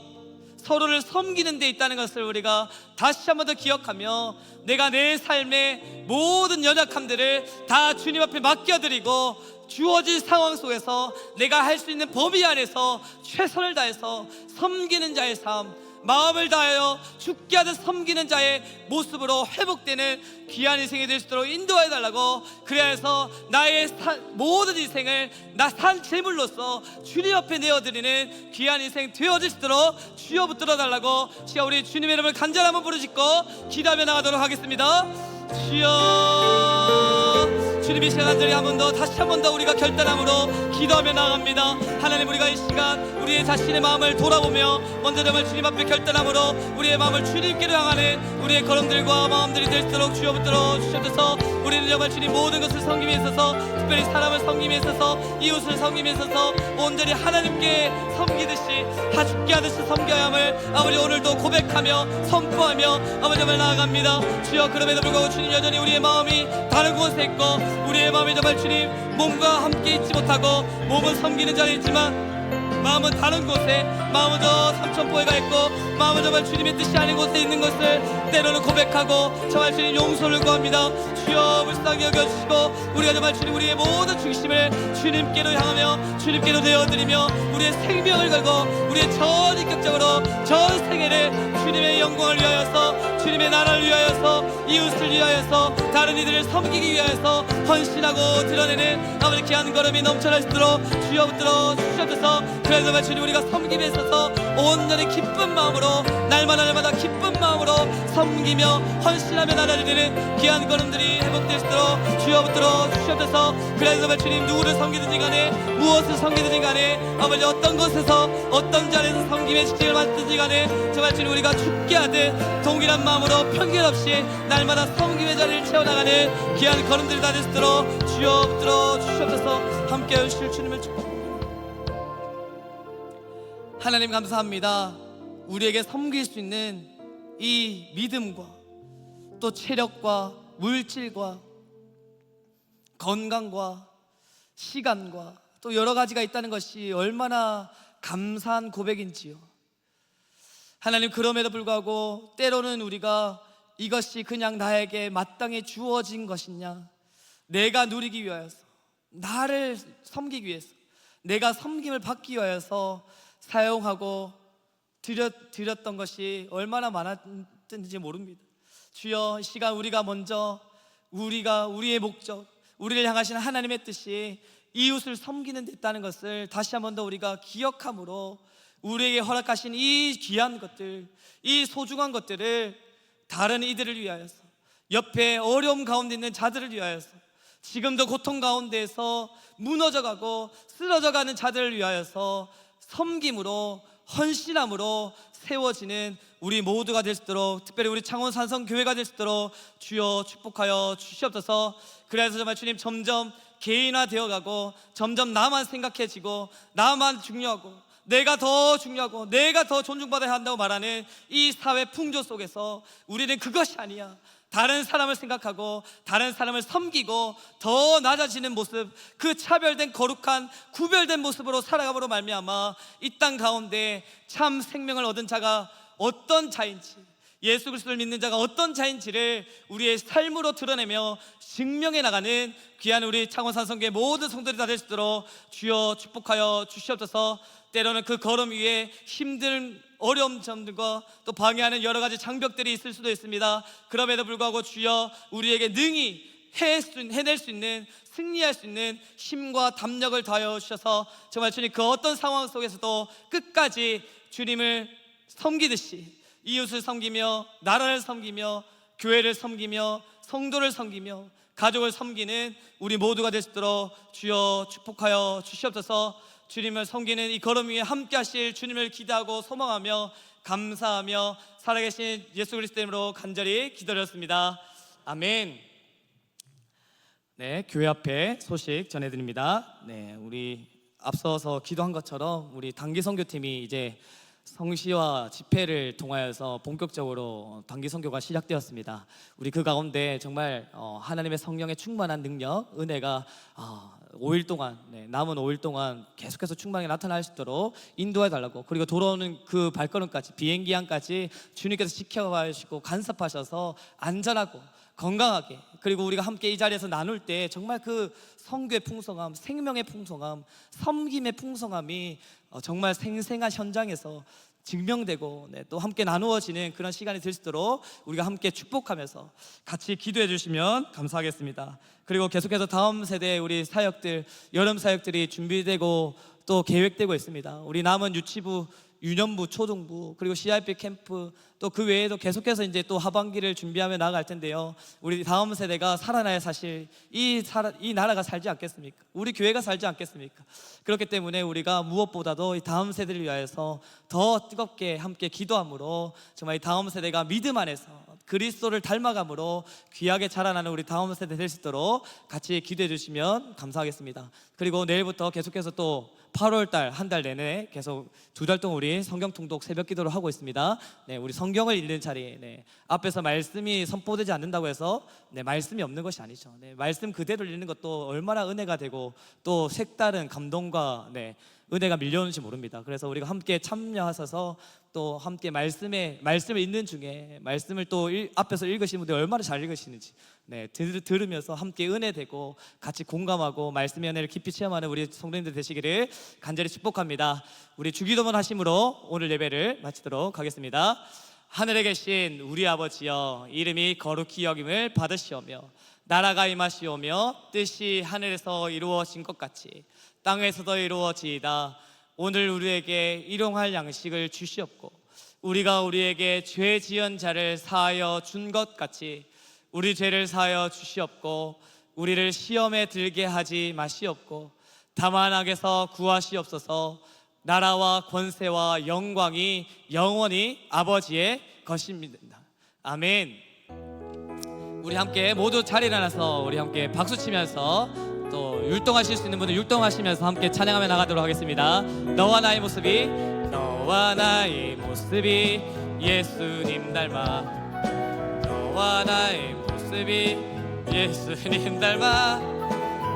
서로를 섬기는 데 있다는 것을 우리가 다시 한 번 더 기억하며, 내가 내 삶의 모든 연약함들을 다 주님 앞에 맡겨드리고 주어진 상황 속에서 내가 할 수 있는 범위 안에서 최선을 다해서 섬기는 자의 삶, 마음을 다하여 죽게 하듯 섬기는 자의 모습으로 회복되는 귀한 인생이 될 수 있도록 인도해 달라고, 그래서 나의 모든 인생을 나 산 제물로서 주님 앞에 내어드리는 귀한 인생 되어질 수 있도록 주여 붙들어 달라고, 주여 우리 주님의 이름을 간절히 한번 부르짖고 기도하며 나가도록 하겠습니다. 주여, 주님이 시간 간절히 한 번 더, 다시 한 번 더 우리가 결단함으로 기도하며 나아갑니다. 하나님, 우리가 이 시간 우리의 자신의 마음을 돌아보며 먼저 정말 주님 앞에 결단함으로 우리의 마음을 주님께로 향하는 우리의 걸음들과 마음들이 될 수 있도록 주여 붙들어 주셔서, 우리는 정말 주님 모든 것을 섬김에 있어서, 특별히 사람을 섬김에 있어서, 이웃을 섬김에 있어서 온전히 하나님께 섬기듯이 다 죽게 하듯이 섬겨야 함을 아버지 오늘도 고백하며 선포하며 아버지 정말 나아갑니다. 주여, 그럼에도 불구하고 주님 여전히 우리의 마음이 다른 곳에 있고, 우리의 마음이 정말 주님 몸과 함께 있지 못하고, 몸은 섬기는 자리에 있지만 마음은 다른 곳에, 마음은 저 삼천포에 가 있고, 마음은 정말 주님의 뜻이 아닌 곳에 있는 것을 때로는 고백하고 정말 주님 용서를 구합니다. 주여, 불쌍히 여겨주시고 우리가 정말 주님 우리의 모든 중심을 주님께로 향하며 주님께로 내어드리며 우리의 생명을 걸고 우리의 전 인격적으로 전 생애를 주님의 영광을 위하여서, 주님의 나라를 위하여서, 이웃을 위하여서, 다른 이들을 섬기기 위하여서 헌신하고 드러내는 아버지 귀한 걸음이 넘쳐날 수 있도록 주여 붙들어 주셔서, 그래서 정말 주님 우리가 섬김에 있어서 온전히 기쁜 마음으로, 날마다 기쁜 마음으로 섬기며 헌신하며 나아지는 귀한 걸음들이 회복될 수 있도록 주여 붙들어 주셔서, 그래서 정말 주님 누구를 섬기든지 간에, 무엇을 섬기든지 간에, 아버지 어떤 곳에서 어떤 자리에서 섬김의 직책을 맡든지 간에 정말 주님 우리가 죽게 하듯 동일한 마음으로 편견 없이 날마다 섬김의 자리를 채워나가는 귀한 걸음들이 다 될 수 있도록 주여 붙들어 주셔서 함께 해주실 주님을 축복합니다. 하나님 감사합니다. 우리에게 섬길 수 있는 이 믿음과 또 체력과 물질과 건강과 시간과 또 여러 가지가 있다는 것이 얼마나 감사한 고백인지요. 하나님, 그럼에도 불구하고 때로는 우리가 이것이 그냥 나에게 마땅히 주어진 것이냐, 내가 누리기 위하여서, 나를 섬기기 위해서, 내가 섬김을 받기 위하여서 사용하고 드렸던 것이 얼마나 많았는지 모릅니다. 주여, 이 시간 우리가 먼저 우리의 목적, 우리를 향하신 하나님의 뜻이 이웃을 섬기는 데 있다는 것을 다시 한 번 더 우리가 기억함으로, 우리에게 허락하신 이 귀한 것들, 이 소중한 것들을 다른 이들을 위하여서, 옆에 어려움 가운데 있는 자들을 위하여서, 지금도 고통 가운데에서 무너져가고 쓰러져가는 자들을 위하여서 섬김으로, 헌신함으로 세워지는 우리 모두가 될 수 있도록, 특별히 우리 창원 산성교회가 될 수 있도록 주여 축복하여 주시옵소서. 그래서 정말 주님 점점 개인화되어가고, 점점 나만 생각해지고, 나만 중요하고, 내가 더 중요하고, 내가 더 존중받아야 한다고 말하는 이 사회 풍조 속에서 우리는 그것이 아니야, 다른 사람을 생각하고 다른 사람을 섬기고 더 낮아지는 모습, 그 차별된 거룩한 구별된 모습으로 살아감으로 말미암아 이 땅 가운데 참 생명을 얻은 자가 어떤 자인지, 예수 그리스도를 믿는 자가 어떤 자인지를 우리의 삶으로 드러내며 증명해 나가는 귀한 우리 창원산성교회 모든 성도들이 다 될 수 있도록 주여 축복하여 주시옵소서. 때로는 그 걸음 위에 힘든 어려움 점들과 또 방해하는 여러 가지 장벽들이 있을 수도 있습니다. 그럼에도 불구하고 주여, 우리에게 능히 해낼 수 있는, 승리할 수 있는 힘과 담력을 더하여 주셔서 정말 주님 그 어떤 상황 속에서도 끝까지 주님을 섬기듯이 이웃을 섬기며, 나라를 섬기며, 교회를 섬기며, 성도를 섬기며, 가족을 섬기는 우리 모두가 될 수 있도록 주여 축복하여 주시옵소서. 주님을 섬기는 이 걸음 위에 함께 하실 주님을 기대하고 소망하며 감사하며 살아계신 예수 그리스도 이름으로 간절히 기도드렸습니다. 아멘. 네, 교회 앞에 소식 전해드립니다. 네, 우리 앞서서 기도한 것처럼 우리 단기 선교팀이 이제 성시와 집회를 통하여서 본격적으로 단기 선교가 시작되었습니다. 우리 그 가운데 정말 하나님의 성령의 충만한 능력, 은혜가 5일 동안, 남은 5일 동안 계속해서 충만하게 나타날 수 있도록 인도해 달라고, 그리고 돌아오는 그 발걸음까지, 비행기항까지 주님께서 지켜봐 주시고 간섭하셔서 안전하고 건강하게, 그리고 우리가 함께 이 자리에서 나눌 때 정말 그 성교의 풍성함, 생명의 풍성함, 섬김의 풍성함이 정말 생생한 현장에서 증명되고 또 함께 나누어지는 그런 시간이 될 수 있도록 우리가 함께 축복하면서 같이 기도해 주시면 감사하겠습니다. 그리고 계속해서 다음 세대 우리 사역들, 여름 사역들이 준비되고 또 계획되고 있습니다. 우리 남은 유치부, 유년부, 초등부, 그리고 CRP 캠프, 또 그 외에도 계속해서 이제 또 하반기를 준비하며 나아갈 텐데요. 우리 다음 세대가 살아나야 사실 이 나라가 살지 않겠습니까? 우리 교회가 살지 않겠습니까? 그렇기 때문에 우리가 무엇보다도 이 다음 세대를 위하여서 더 뜨겁게 함께 기도함으로 정말 이 다음 세대가 믿음 안에서 그리스도를 닮아감으로 귀하게 자라나는 우리 다음 세대 될 수 있도록 같이 기도해 주시면 감사하겠습니다. 그리고 내일부터 계속해서 또 8월달 한 달 내내 계속 2달 동안 우리 성경 통독 새벽 기도를 하고 있습니다. 네, 우리 성경을 읽는 자리, 앞에서 말씀이 선포되지 않는다고 해서 말씀이 없는 것이 아니죠. 말씀 그대로 읽는 것도 얼마나 은혜가 되고 또 색다른 감동과 은혜가 밀려오는지 모릅니다. 그래서 우리가 함께 참여하셔서 또 함께 말씀을 읽는 중에 말씀을 또 앞에서 읽으시는 분들이 얼마나 잘 읽으시는지 들으면서 함께 은혜되고 같이 공감하고 말씀의 은혜를 깊이 체험하는 우리 성도님들 되시기를 간절히 축복합니다. 우리 주기도문 하심으로 오늘 예배를 마치도록 하겠습니다. 하늘에 계신 우리 아버지여, 이름이 거룩히 여김을 받으시오며 나라가 임하시오며 뜻이 하늘에서 이루어진 것 같이 땅에서도 이루어지이다. 오늘 우리에게 일용할 양식을 주시옵고 우리가 우리에게 죄 지은 자를 사하여 준 것 같이 우리 죄를 사하여 주시옵고 우리를 시험에 들게 하지 마시옵고 다만 악에서 구하시옵소서. 나라와 권세와 영광이 영원히 아버지의 것입니다. 아멘. 우리 함께 모두 자리에 일어나서 우리 함께 박수 치면서 또 율동하실 수 있는 분들 율동하시면서 함께 찬양하며 나가도록 하겠습니다. 너와 나의 모습이, 너와 나의 모습이 예수님 닮아, 너와 나의 모습이 예수님 닮아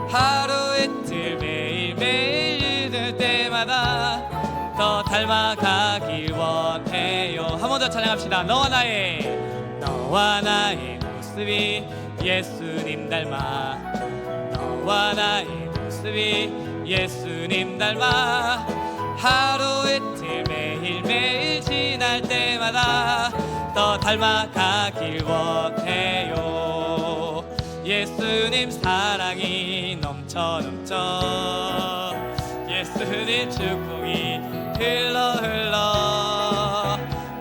하루 이틀 매일매일 읽을 때마다 더 닮아가길 원해요. 한 번 더 찬양합시다. 너와 나의 모습이 예수님 닮아, 너와 나의 모습이 예수님 닮아 하루 이틀 매일매일 지날 때마다 더 닮아가길 원해요. 예수님 사랑이 넘쳐 예수님 축복이 흘러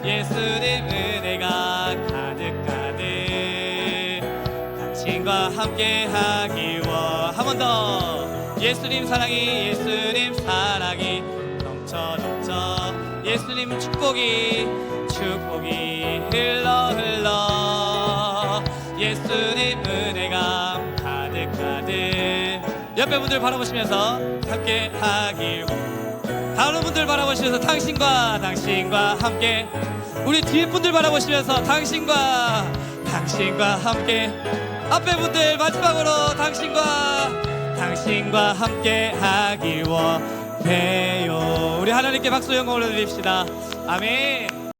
예수님 은혜가 가득 당신과 함께하기 원. 한 번 더. 예수님 사랑이 넘쳐 예수님 축복이 흘러 예수님 은혜가 가득 옆에 분들 바라보시면서 함께하길. 다른 분들 바라보시면서 당신과 함께. 우리 뒤에 분들 바라보시면서 당신과 함께. 앞에 분들 마지막으로 당신과 함께 하길 원해요. 우리 하나님께 박수 영광 올려드립시다. 아멘.